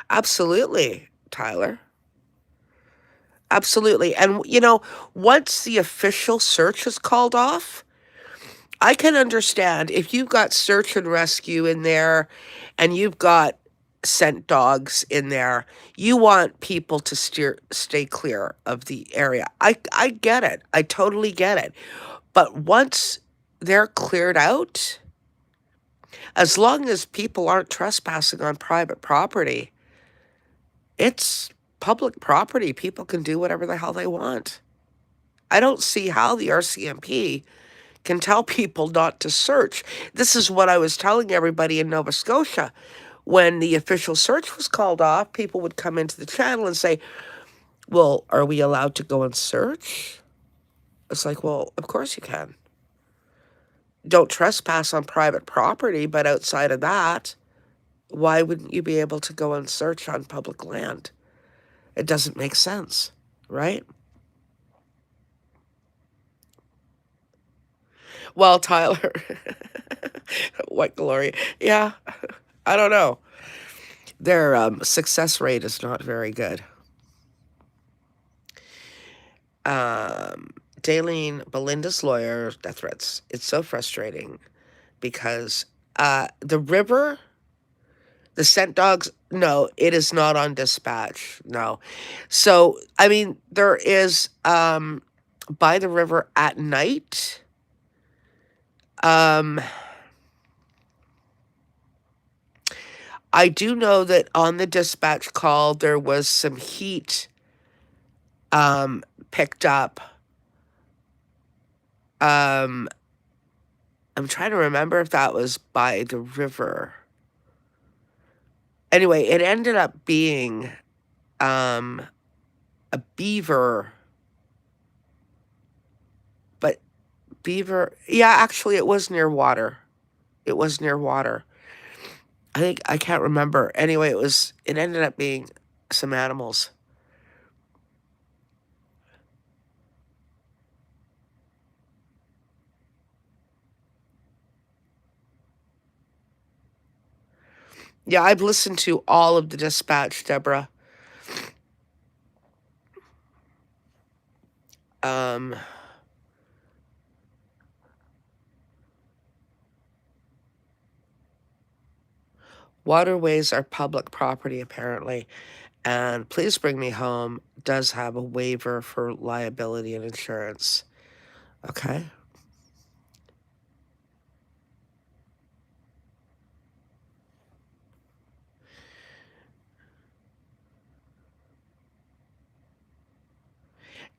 Absolutely, Tyler. Absolutely. And, once the official search is called off, I can understand if you've got search and rescue in there and you've got scent dogs in there, you want people to stay clear of the area. I get it. I totally get it. But once they're cleared out, as long as people aren't trespassing on private property, it's public property. People can do whatever the hell they want. I don't see how the RCMP can tell people not to search. This is what I was telling everybody in Nova Scotia. When the official search was called off, people would come into the channel and say, well, are we allowed to go and search? It's like, well, of course you can. Don't trespass on private property, but outside of that, why wouldn't you be able to go and search on public land? It doesn't make sense, right? Well, Tyler, what glory. Yeah, I don't know. Their success rate is not very good. Um, Daleen, Belinda's lawyer, death threats. It's so frustrating because the river, the scent dogs, no, it is not on dispatch. No. So, I mean, there is by the river at night. Um, I do know that on the dispatch call, there was some heat picked up. Um, I'm trying to remember if that was by the river. Anyway, it ended up being a beaver, but beaver, yeah, actually, it was near water. It was near water. I can't remember. Anyway, it ended up being some animals. Yeah, I've listened to all of the dispatch, Deborah. Um, Waterways are public property, apparently. And Please Bring Me Home does have a waiver for liability and insurance. Okay.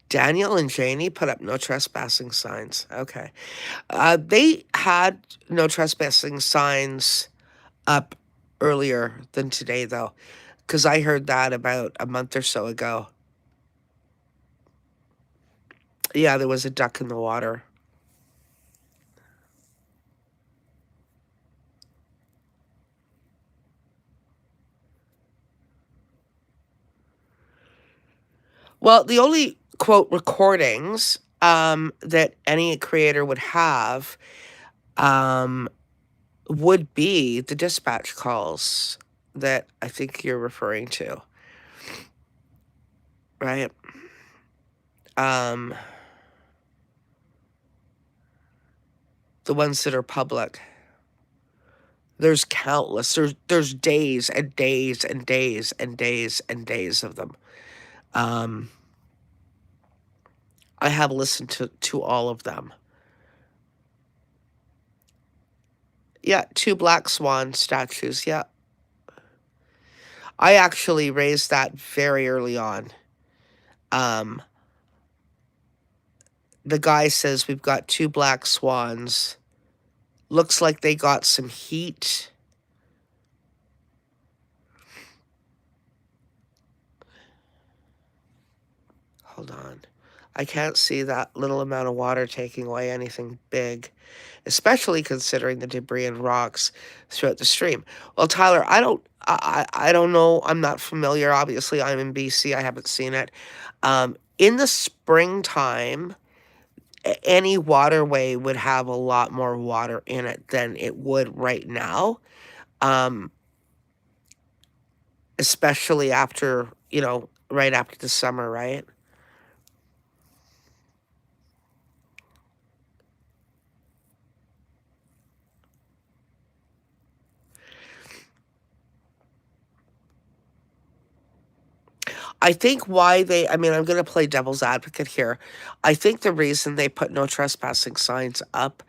Daniel and Janie put up no trespassing signs. Okay. They had no trespassing signs up earlier than today, though, because I heard that about a month or so ago. Yeah, there was a duck in the water. Well, the only quote recordings that any creator would have um, would be the dispatch calls that I think you're referring to, right? Um, the ones that are public. There's countless. There's days and days and days and days and days of them. Um, I have listened to all of them. Yeah, two black swan statues. Yeah, I actually raised that very early on. Um, the guy says we've got two black swans. Looks like they got some heat. Hold on. I can't see that little amount of water taking away anything big, especially considering the debris and rocks throughout the stream. Well, Tyler, I don't know. I'm not familiar. Obviously, I'm in BC. I haven't seen it. In the springtime, any waterway would have a lot more water in it than it would right now. Um, especially after, right after the summer, right? I think I mean, I'm going to play devil's advocate here. I think the reason they put no trespassing signs up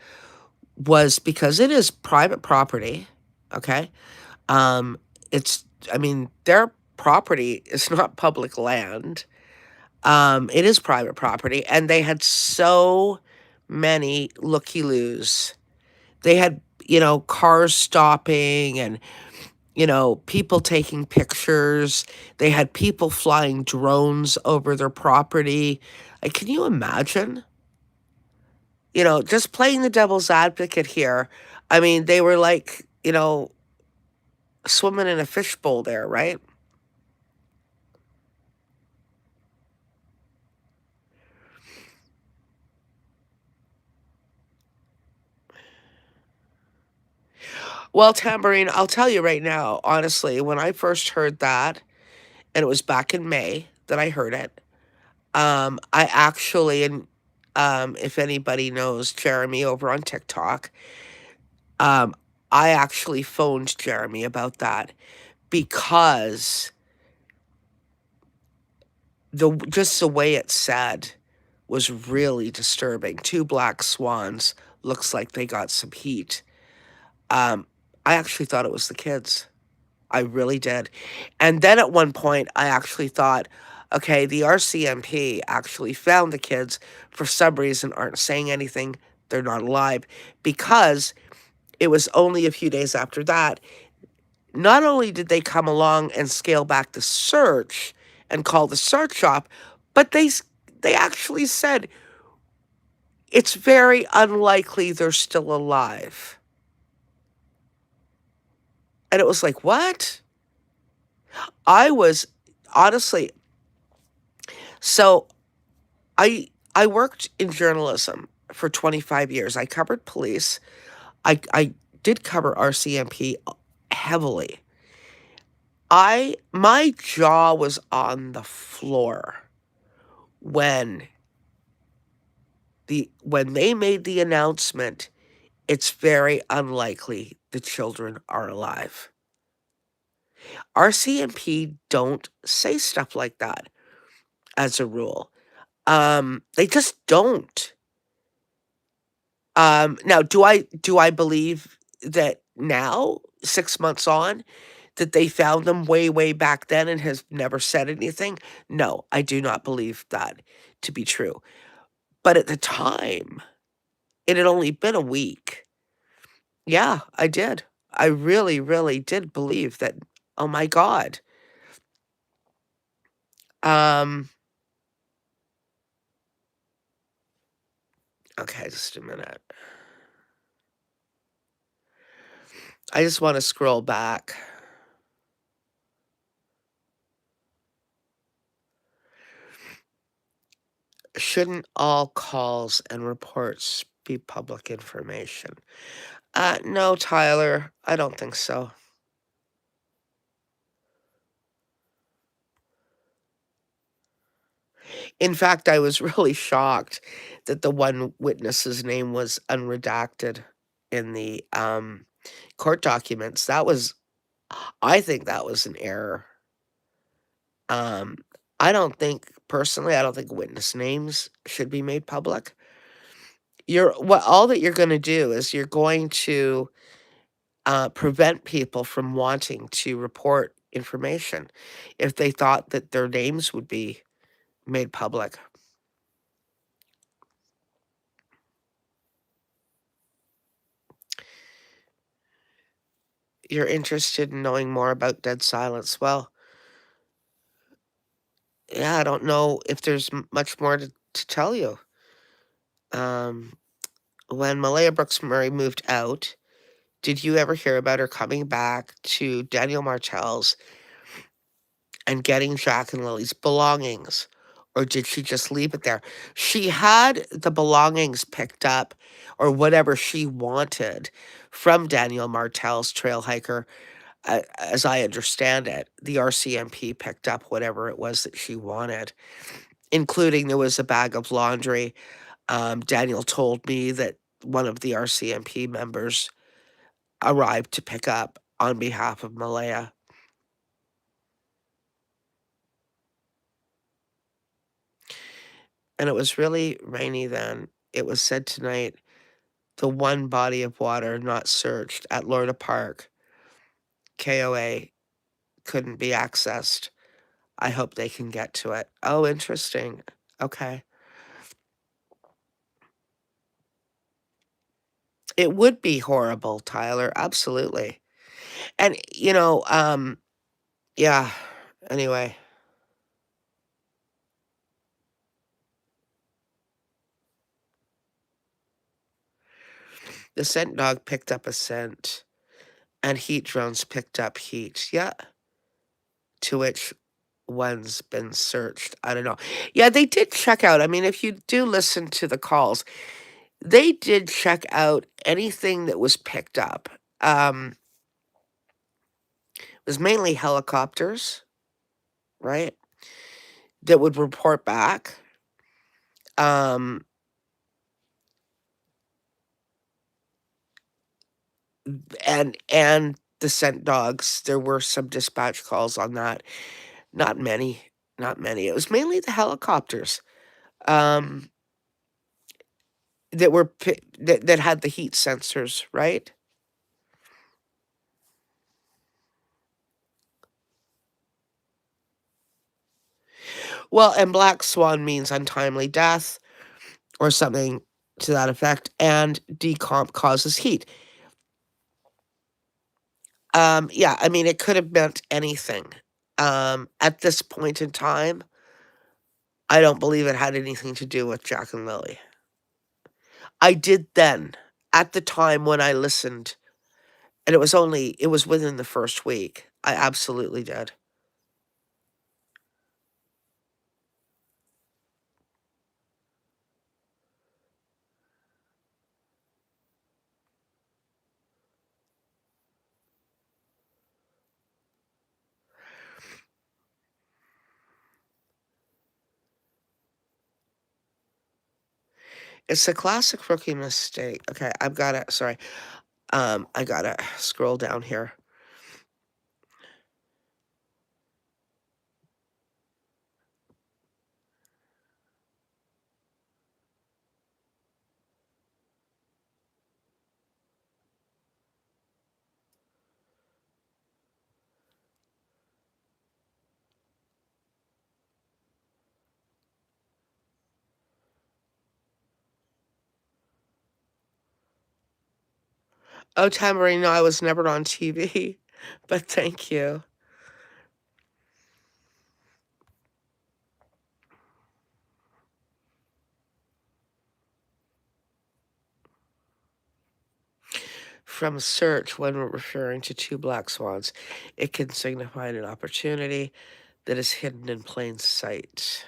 was because it is private property. Okay. Um, it's, I mean, their property is not public land. It is private property, and they had so many looky-loos. They had, cars stopping and, people taking pictures. They had people flying drones over their property. Like, can you imagine? Just playing the devil's advocate here. I mean, they were like, swimming in a fishbowl there, right? Well, Tambourine, I'll tell you right now, honestly, when I first heard that, and it was back in May that I heard it, I actually, and if anybody knows Jeremy over on TikTok, um, I actually phoned Jeremy about that because just the way it said was really disturbing. Two black swans looks like they got some heat. Um, I actually thought it was the kids. I really did. And then at one point, I actually thought, okay, the RCMP actually found the kids. For some reason, aren't saying anything. They're not alive. Because it was only a few days after that, not only did they come along and scale back the search and call the search off, but they actually said it's very unlikely they're still alive. And it was like, what? I was honestly, so I worked in journalism for 25 years. I covered police. I did cover RCMP heavily. My jaw was on the floor when when they made the announcement, it's very unlikely the children are alive. RCMP don't say stuff like that as a rule. They just don't. Now, do I believe that now, 6 months on, that they found them way, way back then and has never said anything? No, I do not believe that to be true. But at the time, it had only been a week. Yeah, I did. I really, really did believe that, oh my God. Um, okay, just a minute. I just want to scroll back. Shouldn't all calls and reports be public information? No, Tyler, I don't think so. In fact, I was really shocked that the one witness's name was unredacted in the court documents. I think that was an error. Um, I don't think witness names should be made public. All that you're going to do is you're going to prevent people from wanting to report information if they thought that their names would be made public. You're interested in knowing more about Dead Silence. Well, yeah, I don't know if there's much more to tell you. Um, when Malaya Brooks Murray moved out, did you ever hear about her coming back to Daniel Martell's and getting Jack and Lily's belongings? Or did she just leave it there? She had the belongings picked up or whatever she wanted from Daniel Martell's trail hiker. As I understand it, the RCMP picked up whatever it was that she wanted, including there was a bag of laundry. Daniel told me that one of the RCMP members arrived to pick up on behalf of Malaya. And it was really rainy then. It was said tonight the one body of water not searched at Lorna Park, KOA, couldn't be accessed. I hope they can get to it. Oh, interesting. Okay. It would be horrible, Tyler. Absolutely. And, yeah. Anyway, the scent dog picked up a scent, and heat drones picked up heat. Yeah. To which one's been searched. I don't know. Yeah, they did check out. I mean, if you do listen to the calls, they did check out anything that was picked up. It was mainly helicopters, right? That would report back. Um, and the scent dogs. There were some dispatch calls on that. Not many. Not many. It was mainly the helicopters. Um, that had the heat sensors, right? Well, and black swan means untimely death or something to that effect, and decomp causes heat. Yeah, I mean, it could have meant anything. At this point in time, I don't believe it had anything to do with Jack and Lily. I did then, at the time when I listened, and it was within the first week. I absolutely did. It's a classic rookie mistake. Okay, sorry. I gotta scroll down here. Oh, Tambourine, no, I was never on TV, but thank you. From search, when we're referring to two black swans, it can signify an opportunity that is hidden in plain sight.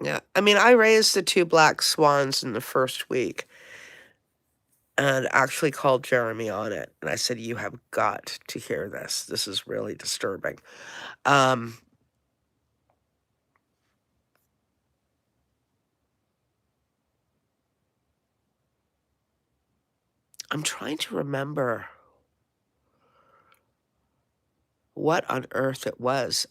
Yeah, I mean, I raised the two black swans in the first week and actually called Jeremy on it. And I said, "You have got to hear this. This is really disturbing." Um, I'm trying to remember what on earth it was.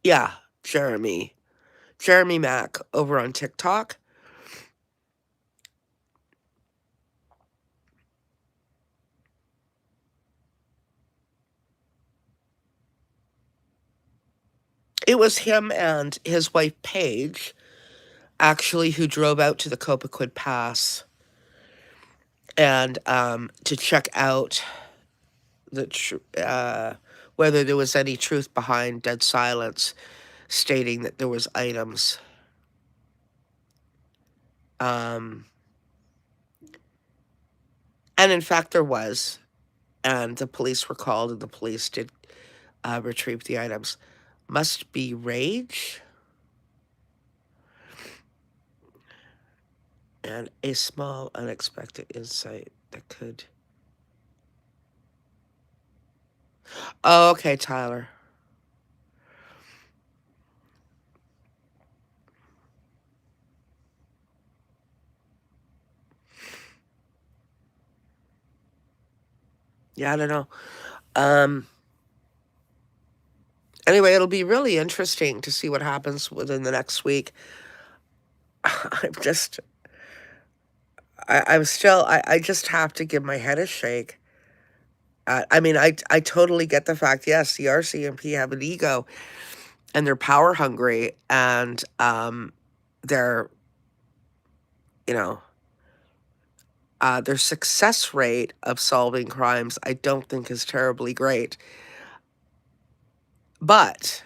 Yeah, Jeremy. Jeremy Mack over on TikTok. It was him and his wife Paige, actually, who drove out to the Copaquid Pass and to check out the whether there was any truth behind dead silence stating that there was items. Um, and in fact, there was, and the police were called, and the police did retrieve the items. Must be rage and a small unexpected insight that could. Oh, okay, Tyler. Yeah, I don't know. Um, anyway, it'll be really interesting to see what happens within the next week. I'm just, I'm still, I just have to give my head a shake. I mean, I totally get the fact, yes, the RCMP have an ego and they're power hungry and they're, you know, their success rate of solving crimes, I don't think is terribly great. But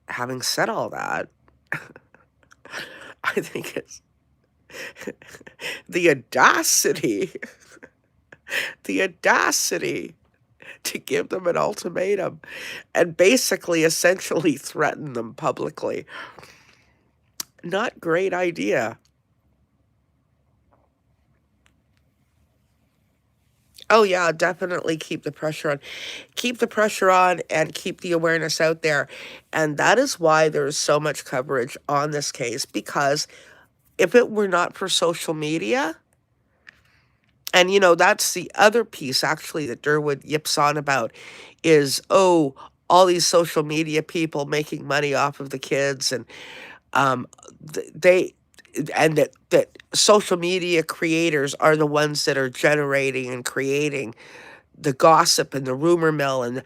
having said all that, I think it's the audacity, the audacity to give them an ultimatum and basically essentially threaten them publicly. Not great idea. Oh yeah, definitely keep the pressure on. Keep the pressure on and keep the awareness out there. And that is why there is so much coverage on this case, because if it were not for social media, and that's the other piece actually that Durwood yips on about is, oh, all these social media people making money off of the kids, and um they and that social media creators are the ones that are generating and creating the gossip and the rumor mill. And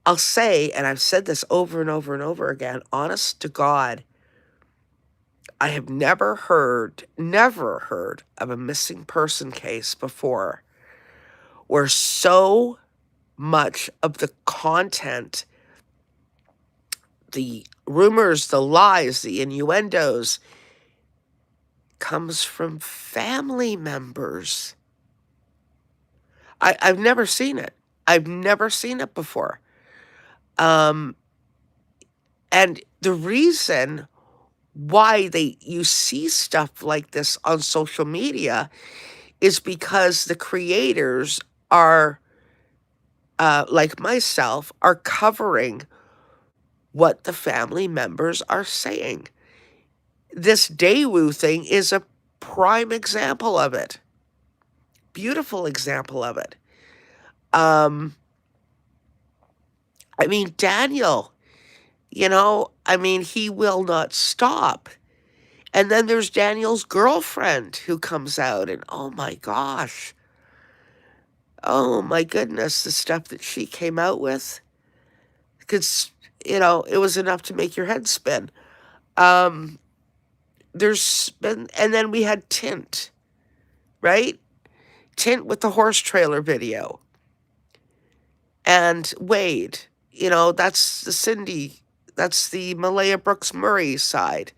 I'll say, and I've said this over and over and over again, honest to God, I have never heard of a missing person case before where so much of the content, the rumors, the lies, the innuendos, comes from family members. I've never seen it. I've never seen it before. Um, and the reason why you see stuff like this on social media is because the creators are, like myself, are covering what the family members are saying. This Daewoo thing is a prime example of it. Beautiful example of it. Um, I mean, Daniel, I mean, he will not stop. And then there's Daniel's girlfriend who comes out, and oh my goodness, the stuff that she came out with, because, it was enough to make your head spin. Um, and then we had Tint, right? Tint with the horse trailer video. And Wade, that's that's the Malaya Brooks Murray side.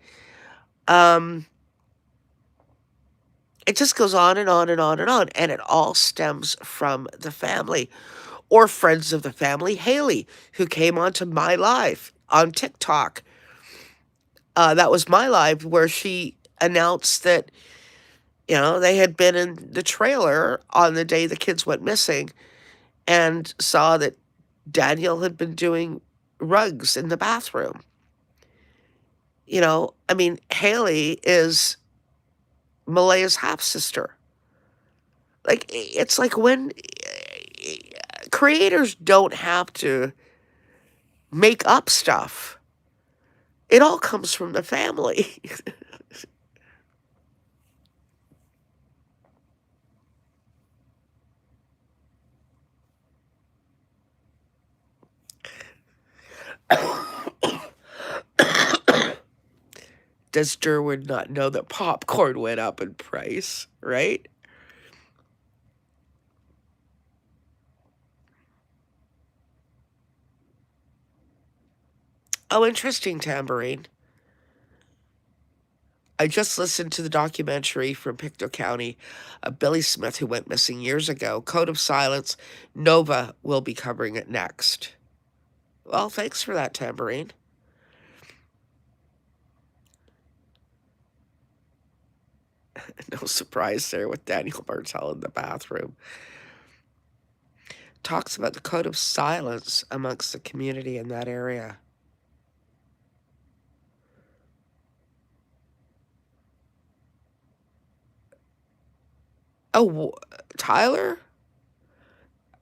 Um, it just goes on and on and on and on, and it all stems from the family or friends of the family. Haley, who came onto my live on TikTok, that was my live where she announced that they had been in the trailer on the day the kids went missing and saw that Daniel had been doing rugs in the bathroom. I mean, Haley is Malaya's half sister. Like, it's like when creators don't have to make up stuff, it all comes from the family. Does Derwin not know that popcorn went up in price, right? Oh, interesting, Tambourine. I just listened to the documentary from Pictou County of Billy Smith, who went missing years ago. Code of Silence. Nova will be covering it next. Well, thanks for that, Tambourine. No surprise there with Daniel Bartel in the bathroom. Talks about the code of silence amongst the community in that area. Oh, Tyler?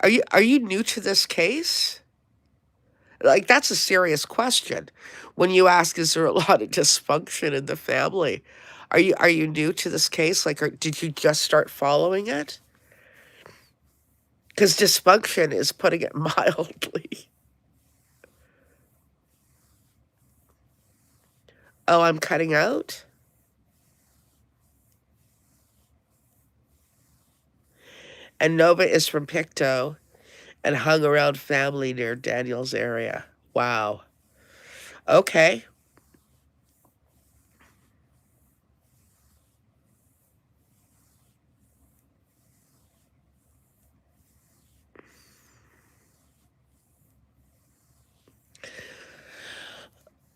Are you new to this case? Like, that's a serious question. When you ask, is there a lot of dysfunction in the family? Are you new to this case? Like, did you just start following it? Because dysfunction is putting it mildly. Oh, I'm cutting out? And Nova is from Pictou and hung around family near Daniel's area. Wow. Okay.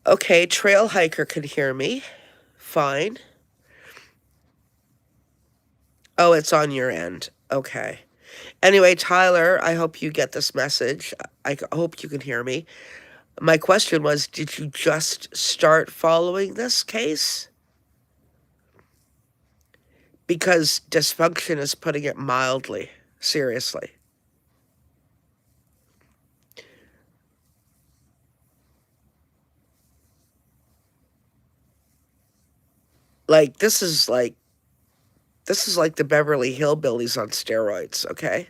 Okay, trail hiker can hear me. Fine. Oh, it's on your end. Okay. Anyway, Tyler, I hope you get this message. Hope you can hear me. My question was, did you just start following this case? Because dysfunction is putting it mildly. Seriously. Like, this is like the Beverly Hillbillies on steroids, okay?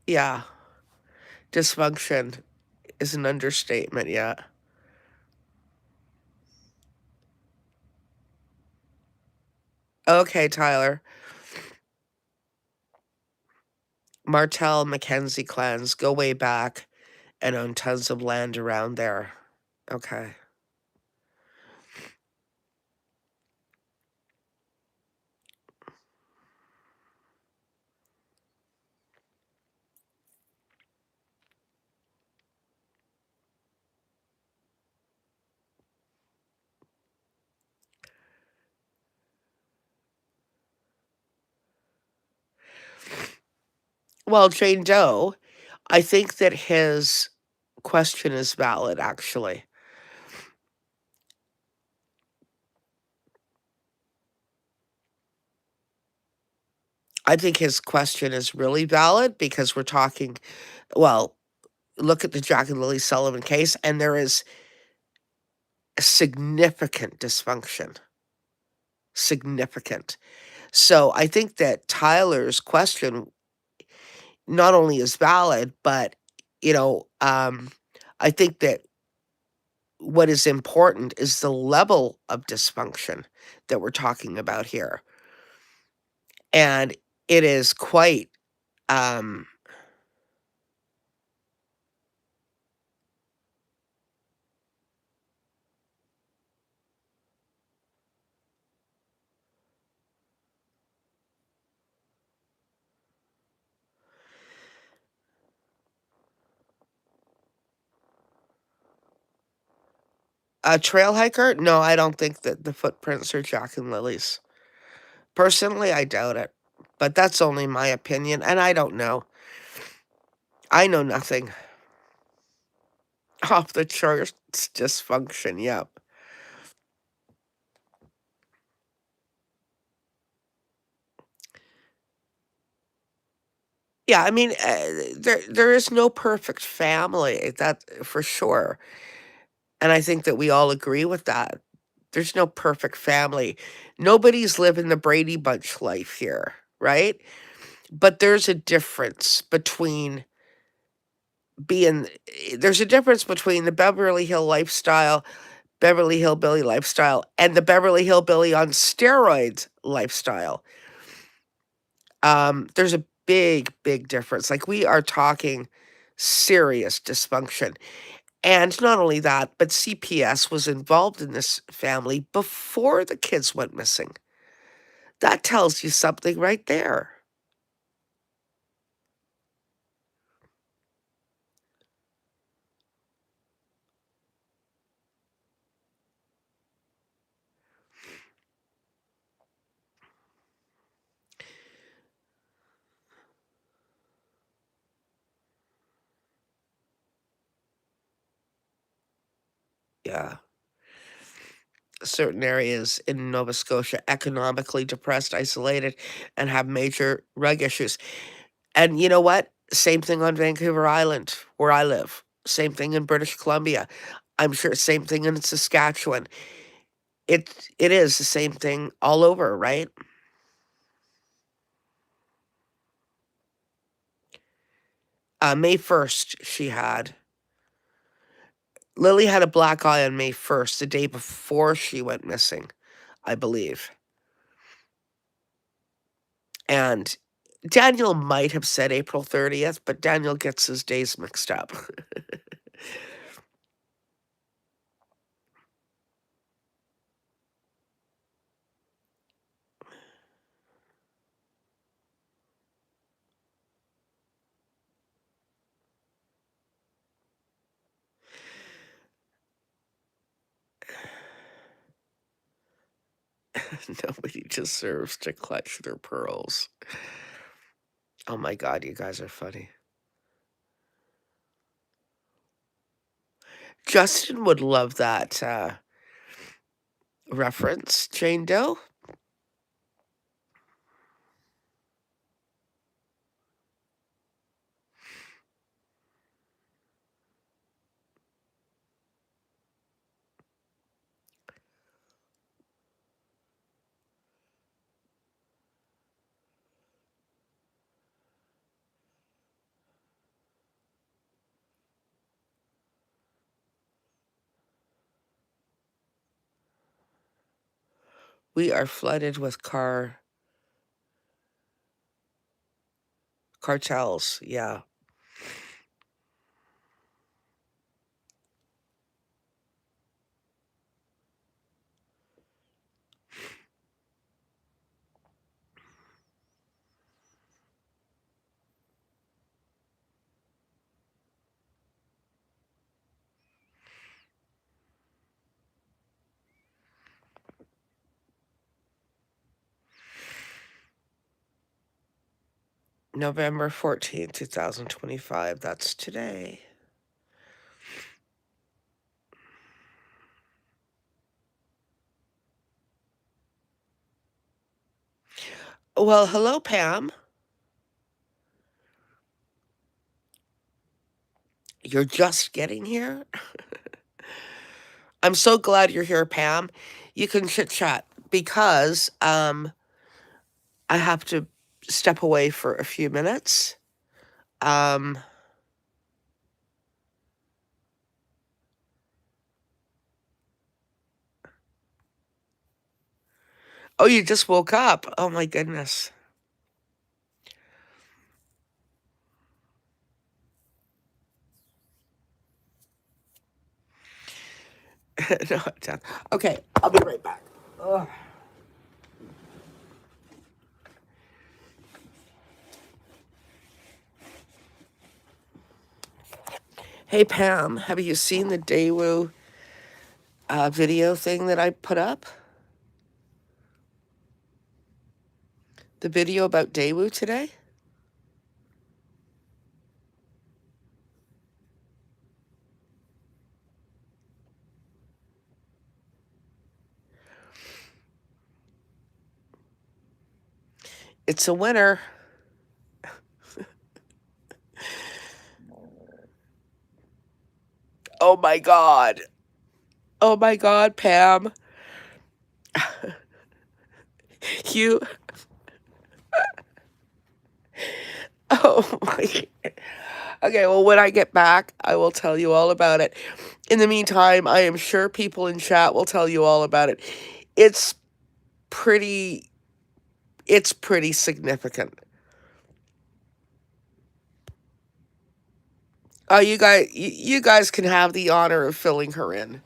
Yeah. Dysfunction is an understatement, yeah. Okay, Tyler. Martell Mackenzie clans go way back and own tons of land around there. Okay. Well, Jane Doe, I think that his question is valid, actually. I think his question is really valid because we're talking, well, look at the Jack and Lily Sullivan case, and there is significant dysfunction. Significant. So I think that Tyler's question not only is valid, but, you know, I think that what is important is the level of dysfunction that we're talking about here. And it is quite, um, a trail hiker? No, I don't think that the footprints are Jack and Lily's. Personally, I doubt it. But that's only my opinion, and I don't know. I know nothing. Off the charts dysfunction, yep. Yeah, I mean, there is no perfect family, that for sure, and I think that we all agree with that. There's no perfect family. Nobody's living the Brady Bunch life here, right? But being there's a difference between the Beverly Hillbilly lifestyle, and the Beverly Hillbilly on steroids lifestyle. There's a big, big difference. Like, we are talking serious dysfunction. And not only that, but CPS was involved in this family before the kids went missing. That tells you something right there. Yeah. Certain areas in Nova Scotia economically depressed, isolated, and have major rug issues. And you know what? Same thing on Vancouver Island, where I live. Same thing in British Columbia. I'm sure same thing in Saskatchewan. It is the same thing all over, right? May 1st, Lily had a black eye on May 1st, the day before she went missing, I believe. And Daniel might have said April 30th, but Daniel gets his days mixed up. Nobody deserves to clutch their pearls. Oh my God, you guys are funny. Justin would love that reference, Jane Doe. We are flooded with cartels. Yeah. November 14th, 2025. That's today. Well, hello, Pam. You're just getting here? I'm so glad you're here, Pam. You can chit chat because I have to step away for a few minutes. Um, oh, you just woke up. Oh my goodness. No, okay, I'll be right back. Ugh. Hey, Pam, have you seen the Daewoo video thing that I put up? The video about Daewoo today? It's a winner. Oh my God. Oh my God, Pam. You Oh my. Okay, well, when I get back, I will tell you all about it. In the meantime, I am sure people in chat will tell you all about it. It's pretty it's pretty significant. You guys can have the honor of filling her in.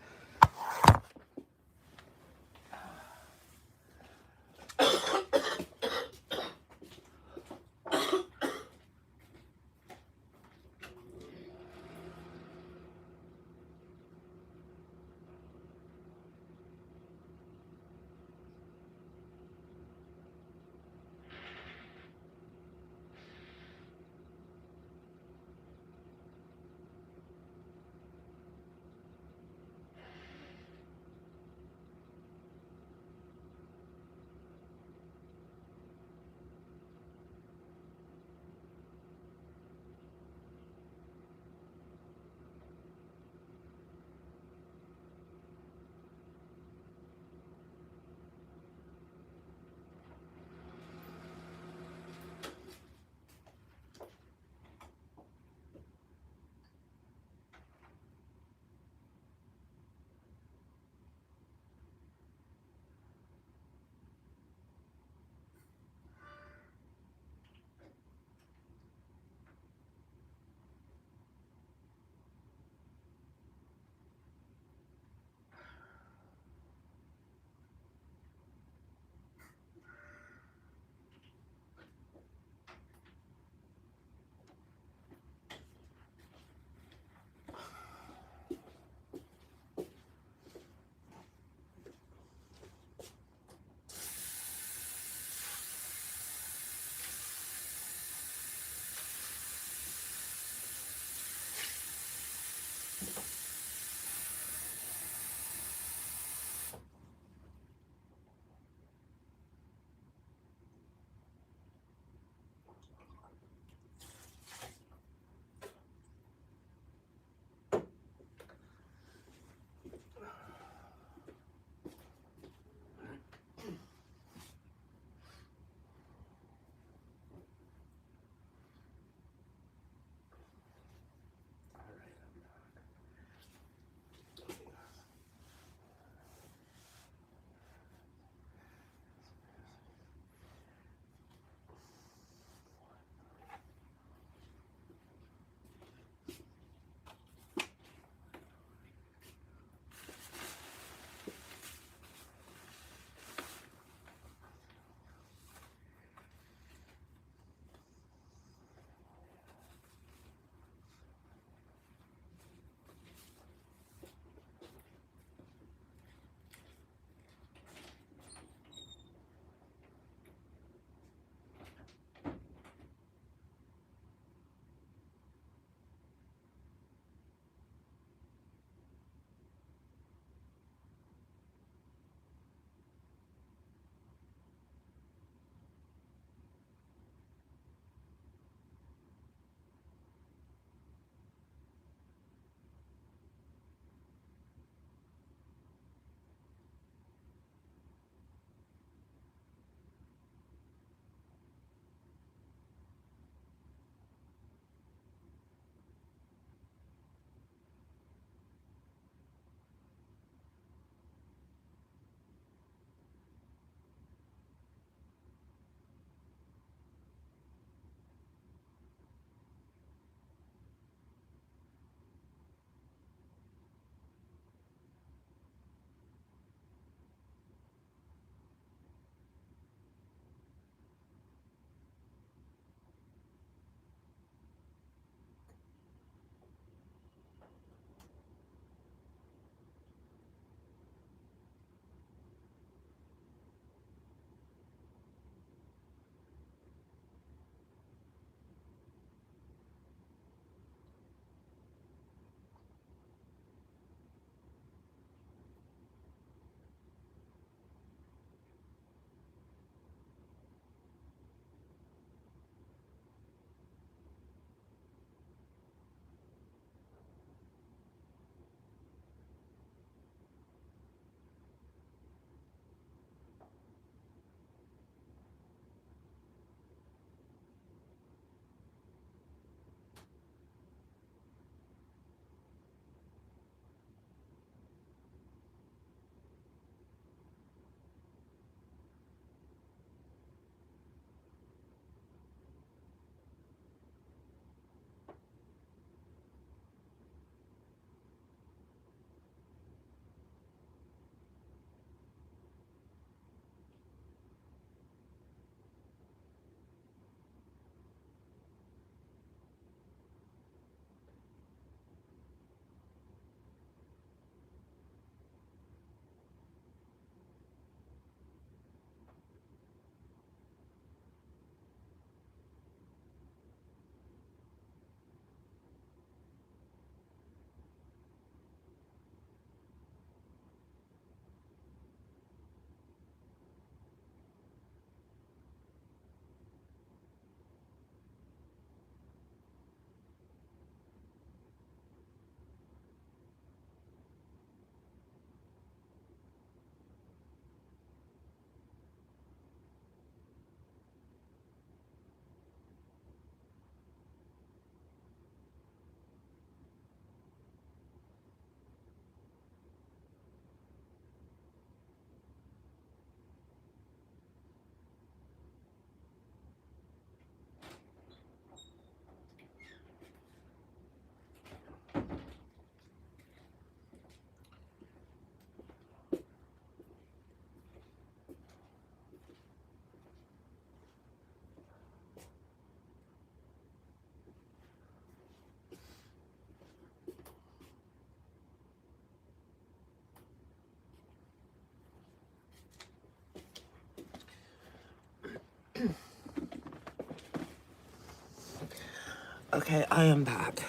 Okay, I am back.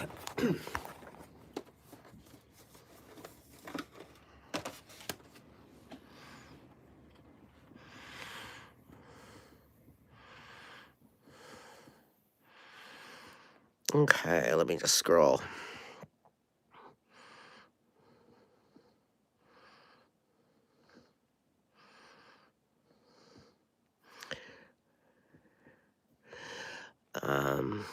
Okay, let me just scroll. Um,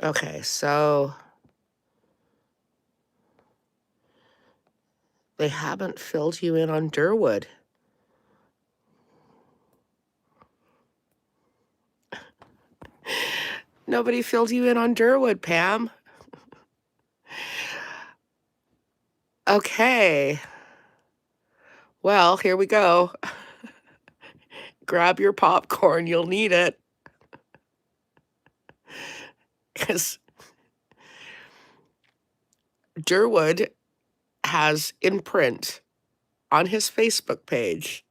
okay, so they haven't filled you in on Durwood. Nobody filled you in on Durwood, Pam. Okay. Well, here we go. Grab your popcorn, you'll need it. Because Durwood has in print on his Facebook page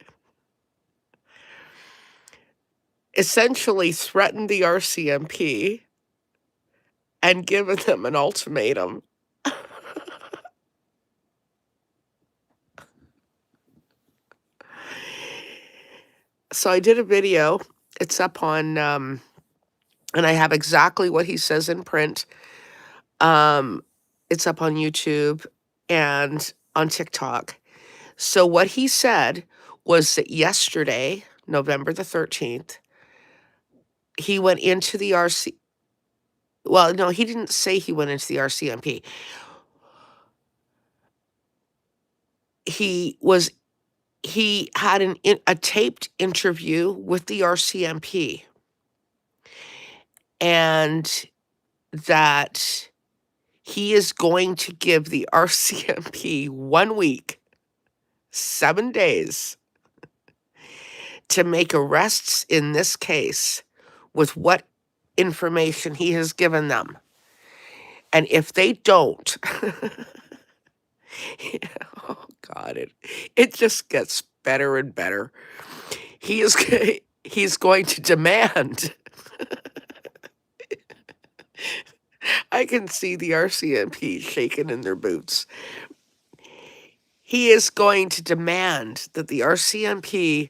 essentially threatened the RCMP and given them an ultimatum. So I did a video. It's up on, and I have exactly what he says in print. It's up on YouTube and on TikTok. So what he said was that yesterday, November the 13th, he went into the well, no, he didn't say he went into the RCMP. He had a taped interview with the RCMP, and that he is going to give the RCMP 1 week, 7 days to make arrests in this case with what information he has given them. And if they don't, oh God, it just gets better and better. He's going to demand. I can see the RCMP shaking in their boots. He is going to demand that the RCMP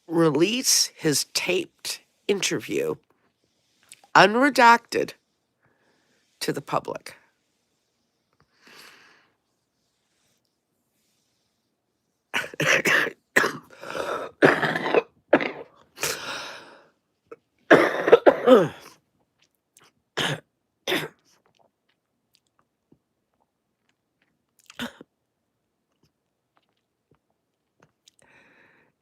release his taped interview, unredacted, to the public.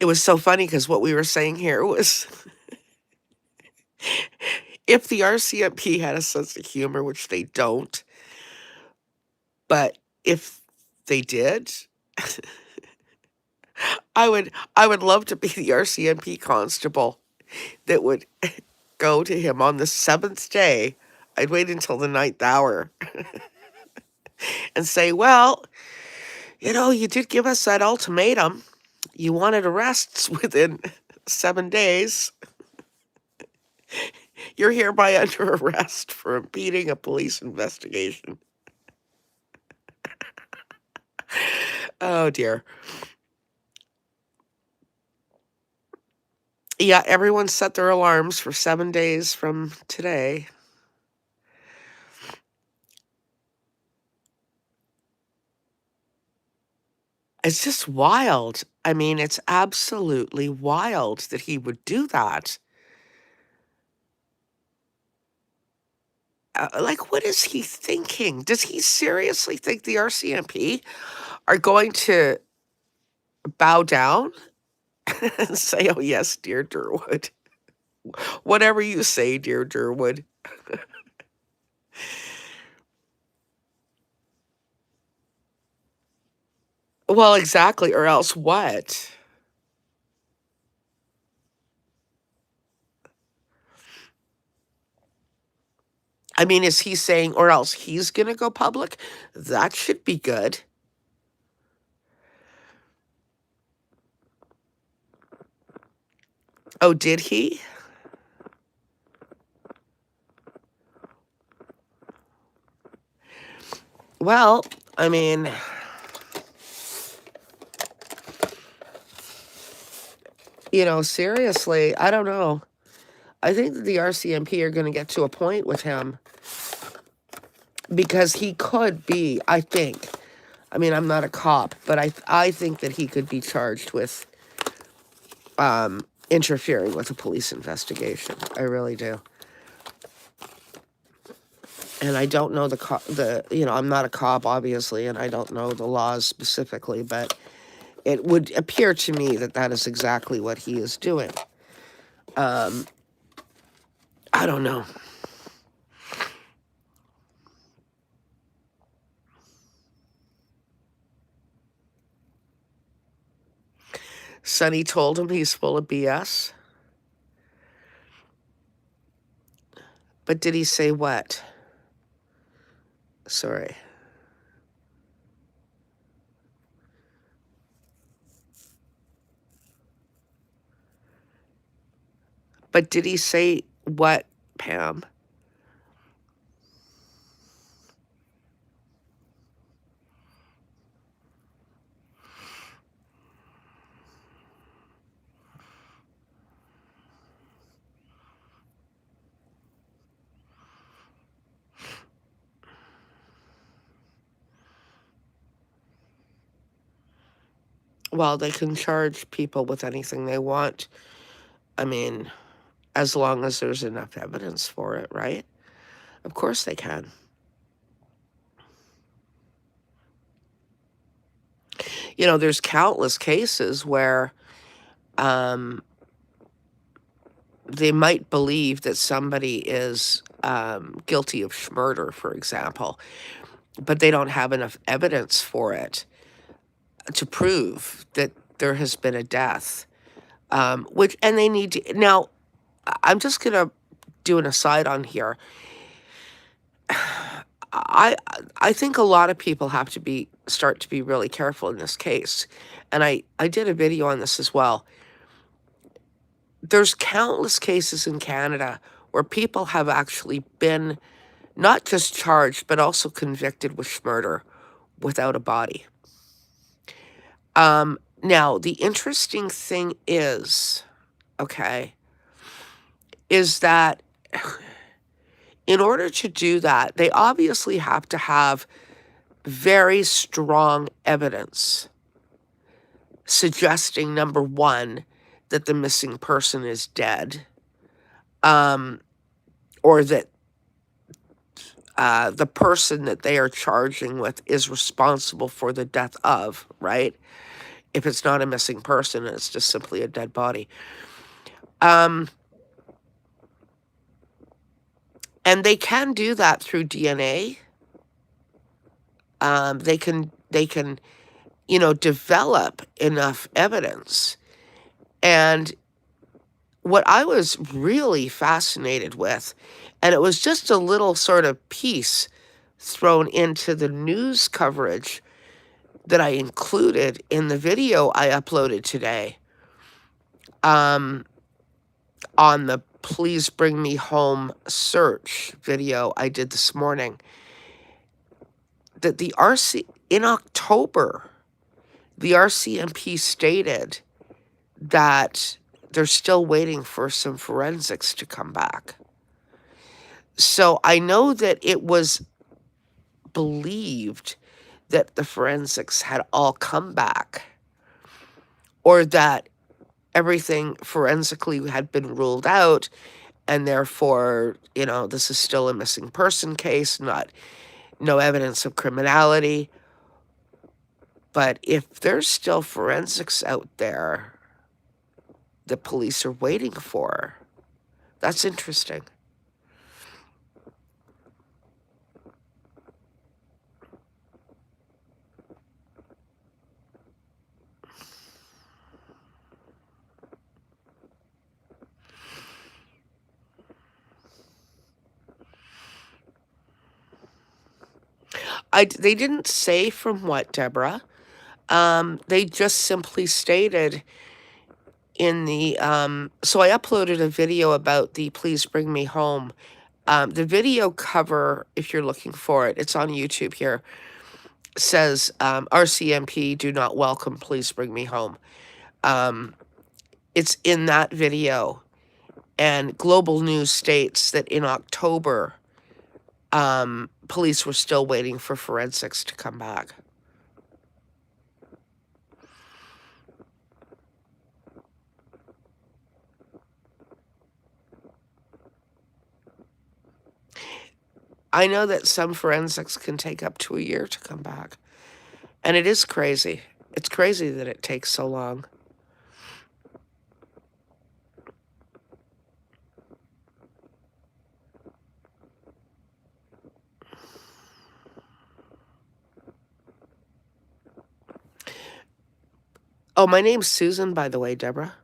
It was so funny because what we were saying here was if the RCMP had a sense of humor, which they don't, but if they did, I would love to be the RCMP constable that would go to him on the 7th day. I'd wait until the 9th hour and say, well, you did give us that ultimatum. You wanted arrests within 7 days. You're hereby under arrest for impeding a police investigation. Oh, dear. Yeah, everyone set their alarms for 7 days from today. It's just wild. I mean, it's absolutely wild that he would do that. Like, what is he thinking? Does he seriously think the RCMP are going to bow down and say, "Oh, yes, dear Durwood. Whatever you say, dear Durwood." Well, exactly, or else what? I mean, is he saying, or else he's gonna go public? That should be good. Oh, did he? Well, I mean, seriously, I don't know. I think that the RCMP are gonna get to a point with him because he could be, I think. I mean, I'm not a cop, but I think that he could be charged with interfering with a police investigation. I really do. And I don't know I'm not a cop, obviously, and I don't know the laws specifically, but it would appear to me that that is exactly what he is doing. I don't know. Sonny told him he's full of BS. But did he say what? Sorry. But did he say what, Pam? Well, they can charge people with anything they want. I mean, as long as there's enough evidence for it, right? Of course they can. There's countless cases where they might believe that somebody is guilty of murder, for example, but they don't have enough evidence for it to prove that there has been a death. And they need to. Now, I'm just going to do an aside on here. I think a lot of people have to start to be really careful in this case. And I did a video on this as well. There's countless cases in Canada where people have actually been not just charged, but also convicted with murder without a body. Now, the interesting thing is that in order to do that, they obviously have to have very strong evidence suggesting, number one, that the missing person is dead, or that the person that they are charging with is responsible for the death of, right? If it's not a missing person, it's just simply a dead body. And they can do that through DNA. They can develop enough evidence. And what I was really fascinated with, and it was just a little sort of piece thrown into the news coverage that I included in the video I uploaded today, um, on the Please Bring Me Home search video I did this morning, that the RC in October, the RCMP stated that they're still waiting for some forensics to come back. So I know that it was believed that the forensics had all come back, or that everything forensically had been ruled out, and therefore, this is still a missing person case, no evidence of criminality. But if there's still forensics out there the police are waiting for, that's interesting. They didn't say from what, Deborah. They just simply stated in the, so I uploaded a video about the Please Bring Me Home. The video cover, if you're looking for it, it's on YouTube here, says, RCMP do not welcome Please Bring Me Home. It's in that video. And Global News states that in October, police were still waiting for forensics to come back. I know that some forensics can take up to a year to come back. And it is crazy. It's crazy that it takes so long. Oh, my name's Susan, by the way, Deborah.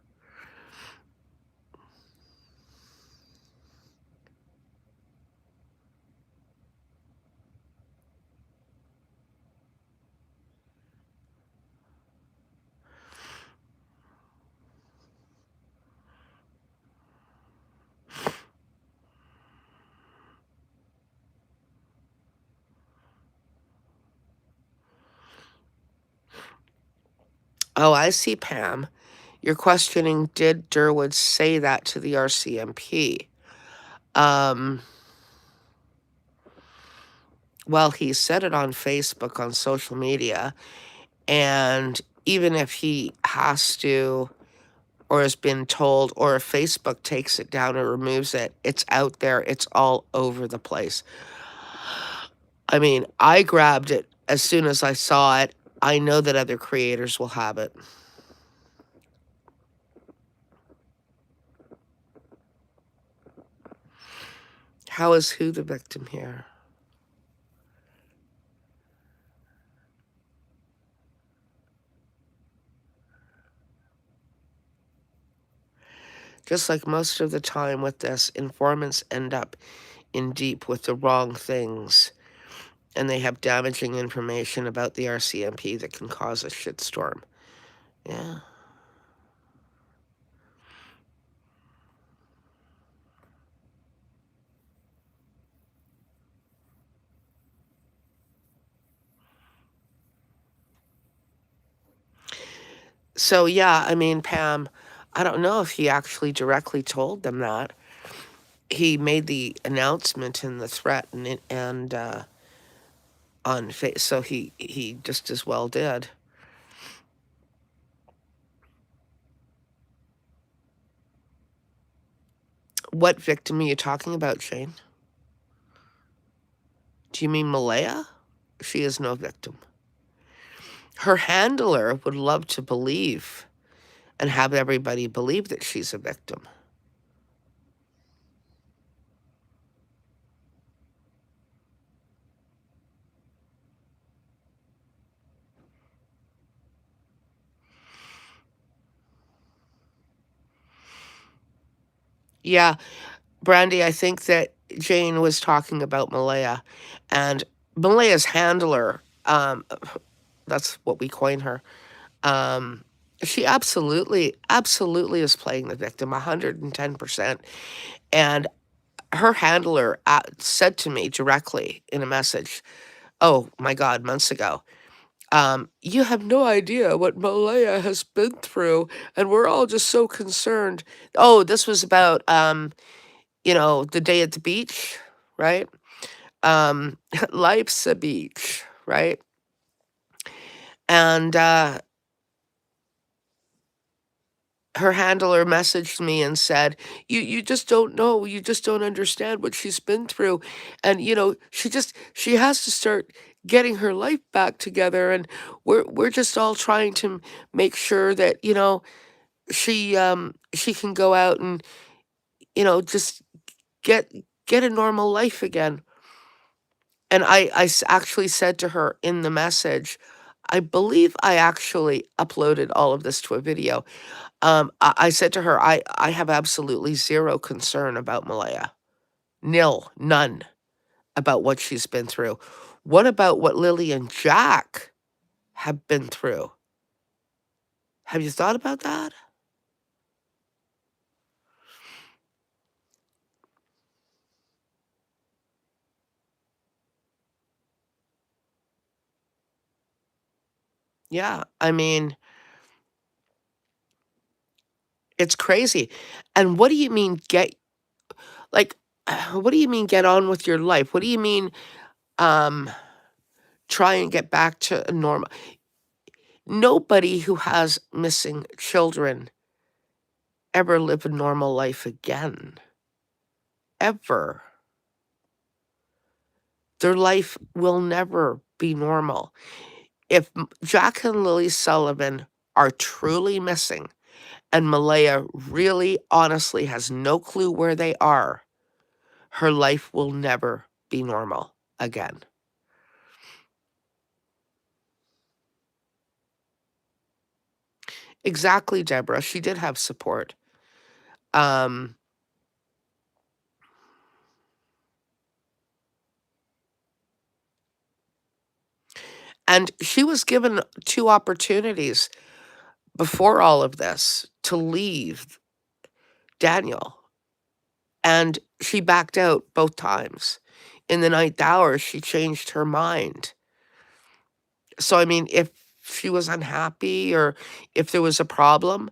Oh, I see, Pam. You're questioning, did Durwood say that to the RCMP? Well, he said it on Facebook, on social media, and even if he has to, or has been told, or if Facebook takes it down or removes it, it's out there, it's all over the place. I mean, I grabbed it as soon as I saw it. I know that other creators will have it. How is who the victim here? Just like most of the time with this, informants end up in deep with the wrong things, and they have damaging information about the RCMP that can cause a shitstorm. Yeah. So, yeah, I mean, Pam, I don't know if he actually directly told them that. He made the announcement and the threat, and on face, so he just as well did. What victim are you talking about, Shane? Do you mean Malaya? She is no victim. Her handler would love to believe and have everybody believe that she's a victim. Yeah, Brandy, I think that Jane was talking about Malaya, and Malaya's handler That's what we coin her. Um, she absolutely, absolutely is playing the victim 110%. And her handler said to me directly in a message, oh my God, months ago, you have no idea what Malaya has been through, and we're all just so concerned. Oh, this was about, the day at the beach, right? Life's a beach, right? And her handler messaged me and said, you just don't know, you just don't understand what she's been through. And she has to start getting her life back together, and we're just all trying to make sure that, she can go out and, just get get a normal life again. And actually said to her in the message, I believe I actually uploaded all of this to a video. I said to her, I have absolutely zero concern about Malaya. Nil, none about what she's been through. What about what Lily and Jack have been through? Have you thought about that? Yeah, I mean, it's crazy. And what do you mean like, what do you mean get on with your life? What do you mean, um, try and get back to a normal? Nobody who has missing children ever live a normal life again, ever. Their life will never be normal. If Jack and Lily Sullivan are truly missing and Malaya really honestly has no clue where they are, her life will never be normal again. Exactly, Deborah. She did have support. Um, and she was given 2 opportunities before all of this to leave Daniel, and she backed out both times. In the ninth hour, she changed her mind. So, I mean, if she was unhappy or if there was a problem,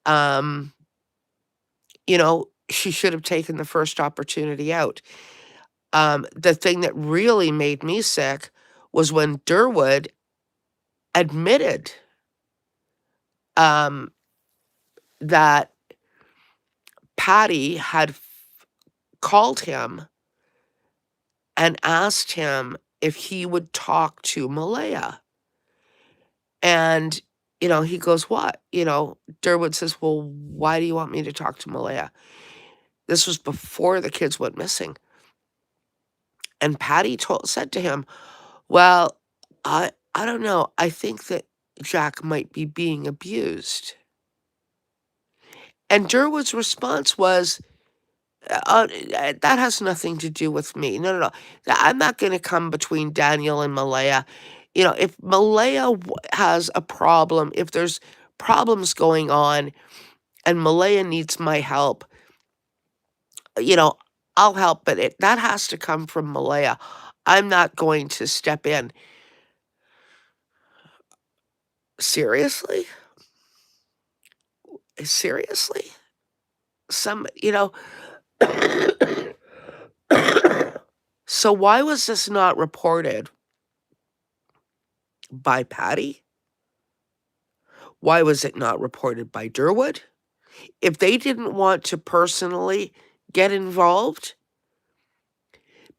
um, she should have taken the first opportunity out. The thing that really made me sick was when Durwood admitted, um, that Patty had called him and asked him if he would talk to Malaya. And, he goes, "What?" Durwood says, "Well, why do you want me to talk to Malaya?" This was before the kids went missing. And Patty said to him, "Well, I don't know. I think that Jack might be being abused." And Durwood's response was, that has nothing to do with me. No, no, no. I'm not going to come between Daniel and Malaya. If Malaya has a problem, if there's problems going on and Malaya needs my help, you know, I'll help, but that has to come from Malaya. I'm not going to step in. Seriously? Seriously? Some, so why was this not reported by Patty? Why was it not reported by Durwood? If they didn't want to personally get involved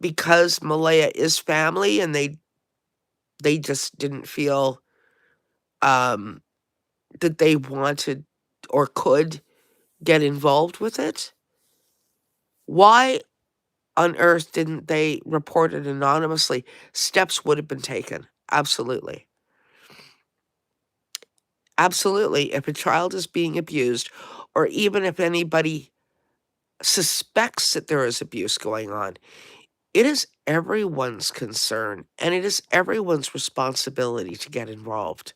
because Malaya is family and they just didn't feel um that they wanted or could get involved with it, why on earth didn't they report it anonymously? Steps would have been taken. Absolutely. Absolutely. If a child is being abused, or even if anybody suspects that there is abuse going on, It is everyone's concern, and it is everyone's responsibility to get involved.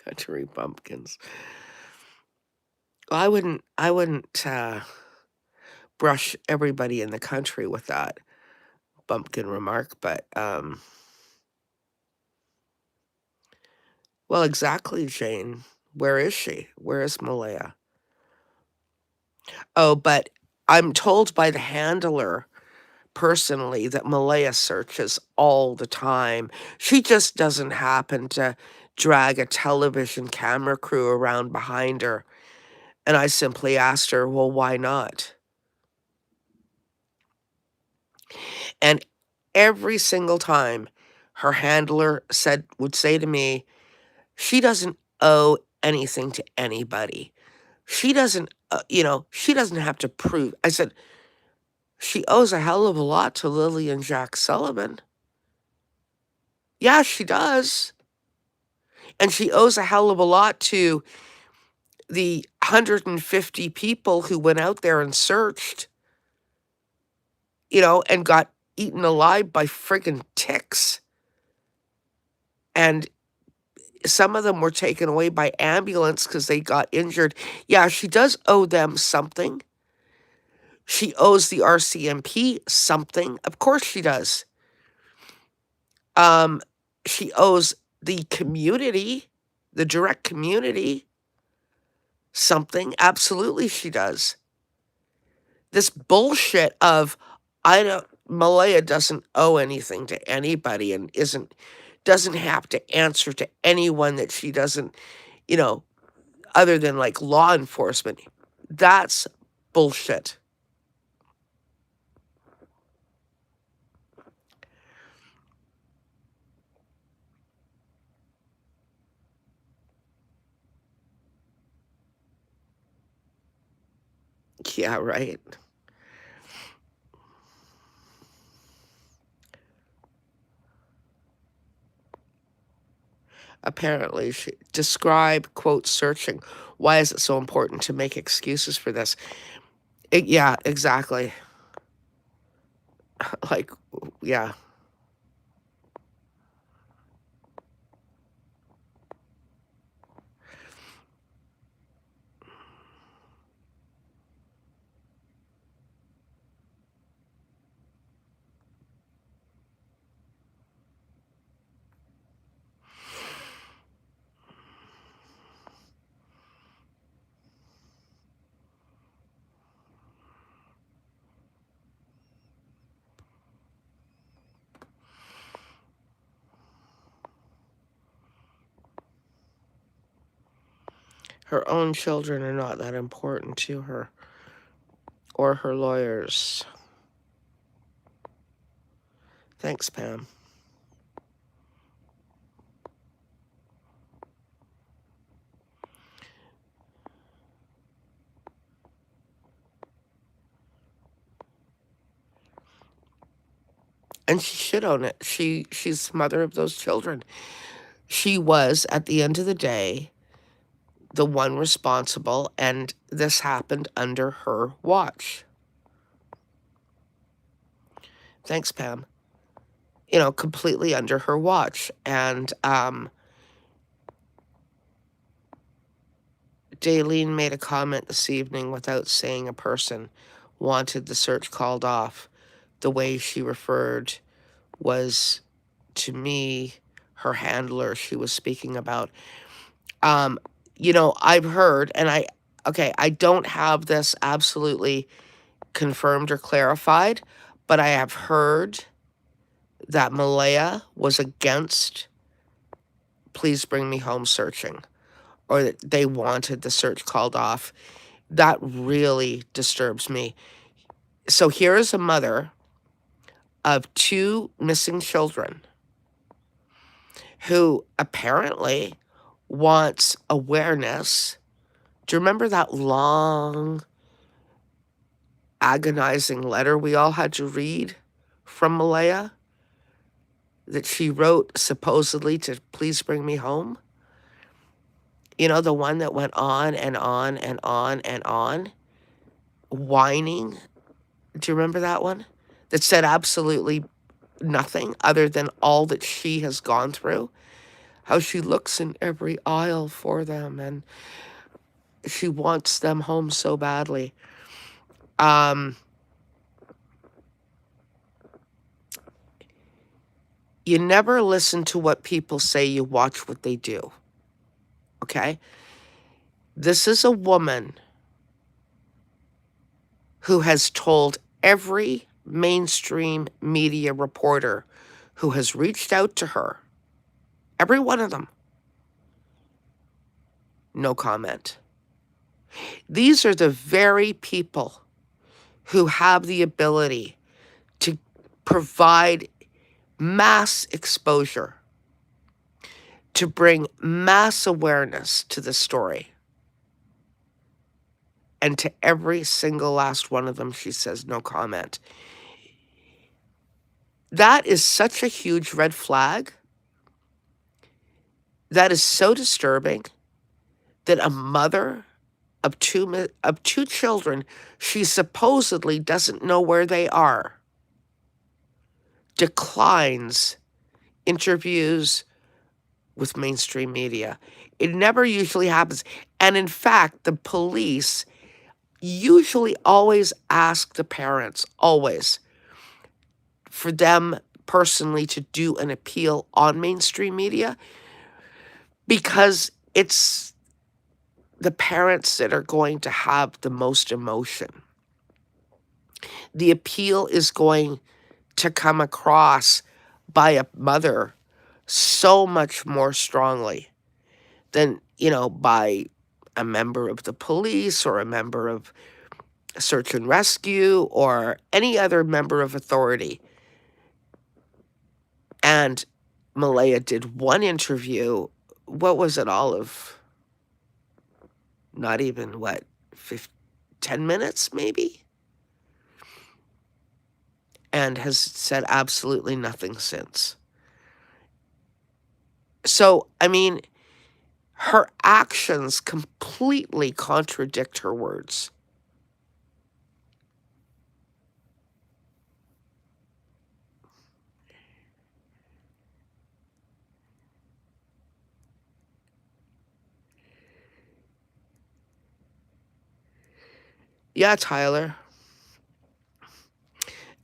Country bumpkins. Well, I wouldn't brush everybody in the country with that bumpkin remark, but, well, exactly, Jane. Where is she? Where is Malaya? Oh, but I'm told by the handler personally that Malaya searches all the time. She just doesn't happen to drag a television camera crew around behind her. And I simply asked her, well, why not? And every single time her handler would say to me, she doesn't owe anything to anybody. She doesn't, she doesn't have to prove. I said, she owes a hell of a lot to Lily and Jack Sullivan. Yeah, she does. And she owes a hell of a lot to the 150 people who went out there and searched, and got eaten alive by friggin' ticks. And some of them were taken away by ambulance because they got injured. Yeah, she does owe them something. She owes the RCMP something. Of course she does. Um, she owes the community, the direct community, something. Absolutely she does. This bullshit of Malaya doesn't owe anything to anybody and doesn't have to answer to anyone that she doesn't, you know, other than like law enforcement. That's bullshit. Yeah, right. Apparently, describe, quote, searching. Why is it so important to make excuses for this? Yeah, exactly. Like, yeah. Her own children are not that important to her or her lawyers. Thanks, Pam. And she should own it. She's the mother of those children. She was, at the end of the day, the one responsible, and this happened under her watch. Thanks, Pam. Completely under her watch. And Daleen made a comment this evening without saying a person wanted the search called off. The way she referred was to me, her handler she was speaking about. I've heard, and I don't have this absolutely confirmed or clarified, but I have heard that Malaya was against please bring me home searching, or that they wanted the search called off. That really disturbs me. So here is a mother of 2 missing children who apparently wants awareness. Do you remember that long, agonizing letter we all had to read from Malaya that she wrote supposedly to please bring me home? You know, the one that went on and on and on and on, whining. Do you remember that one? That said absolutely nothing other than all that she has gone through, how she looks in every aisle for them, and she wants them home so badly. You never listen to what people say, you watch what they do, okay? This is a woman who has told every mainstream media reporter who has reached out to her, every one of them, no comment. These are the very people who have the ability to provide mass exposure, to bring mass awareness to the story. And to every single last one of them, she says no comment. That is such a huge red flag. That is so disturbing that a mother of two children, she supposedly doesn't know where they are, declines interviews with mainstream media. It never usually happens. And in fact, the police usually always ask the parents, always, for them personally to do an appeal on mainstream media, because it's the parents that are going to have the most emotion. The appeal is going to come across by a mother so much more strongly than, by a member of the police or a member of search and rescue or any other member of authority. And Malaya did one interview. What was it, Olive? Not even, 10 minutes maybe? And has said absolutely nothing since. So, I mean, her actions completely contradict her words. Yeah, Tyler.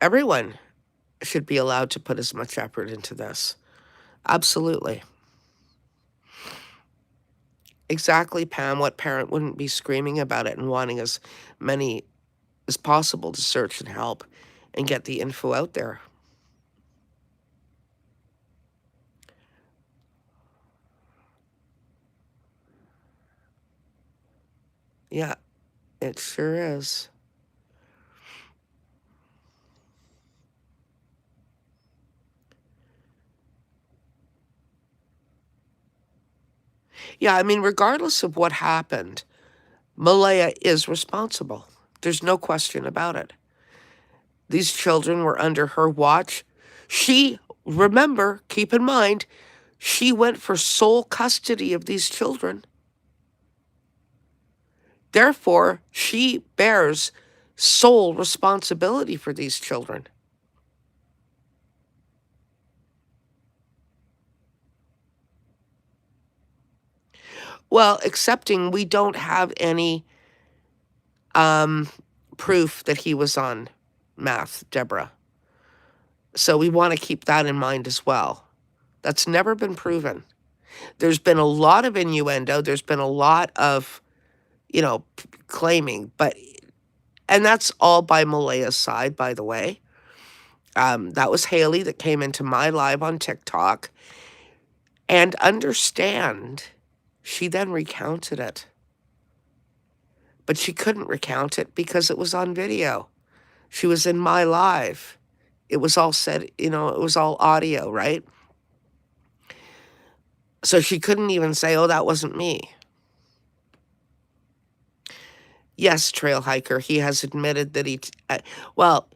Everyone should be allowed to put as much effort into this. Absolutely. Exactly, Pam. What parent wouldn't be screaming about it and wanting as many as possible to search and help and get the info out there? Yeah, it sure is. Yeah, I mean, regardless of what happened, Malaya is responsible. There's no question about it. These children were under her watch. Remember, keep in mind, she went for sole custody of these children. Therefore, she bears sole responsibility for these children. Well, excepting we don't have any proof that he was on meth, Deborah. So we want to keep that in mind as well. That's never been proven. There's been a lot of innuendo. There's been a lot of, claiming, and that's all by Malaya's side, by the way. That was Haley that came into my live on TikTok And understand, she then recounted it. But she couldn't recount it because it was on video. She was in my live. It was all said, it was all audio, right? So she couldn't even say, oh, that wasn't me. Yes, trail hiker, he has admitted that well,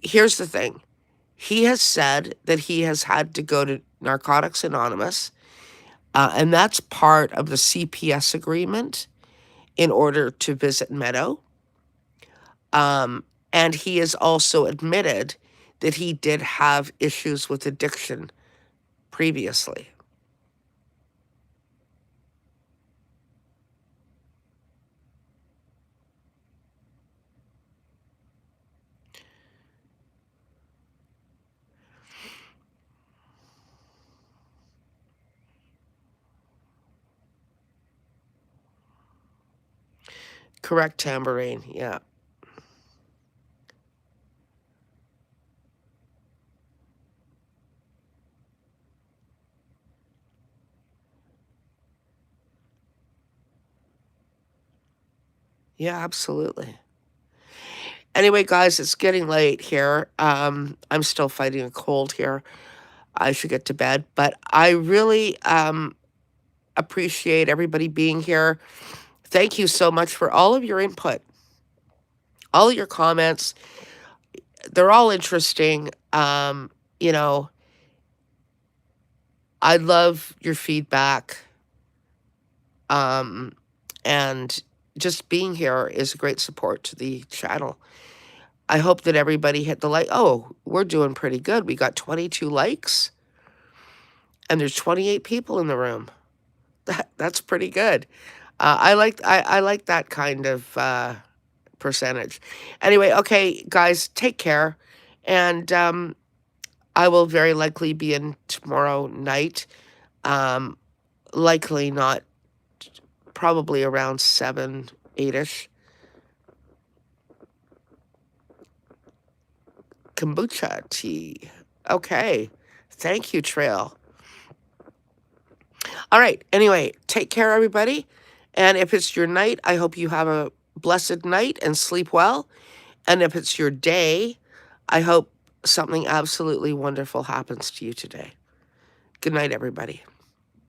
here's the thing. He has said that he has had to go to Narcotics Anonymous, and that's part of the CPS agreement in order to visit Meadow. And he has also admitted that he did have issues with addiction previously. Correct, Tambourine, yeah. Yeah, absolutely. Anyway, guys, it's getting late here. I'm still fighting a cold here. I should get to bed, but I really appreciate everybody being here. Thank you so much for all of your input, all of your comments. They're all interesting. You know, I love your feedback. And just being here is a great support to the channel. I hope that everybody hit the like. Oh, we're doing pretty good. We got 22 likes and there's 28 people in the room. That's pretty good. I like that kind of percentage. Anyway, okay, guys, take care. And I will very likely be in tomorrow night. Likely not, probably around 7, 8-ish. Kombucha tea. Okay. Thank you, Trail. All right. Anyway, take care, everybody. And if it's your night, I hope you have a blessed night and sleep well. And if it's your day, I hope something absolutely wonderful happens to you today. Good night, everybody.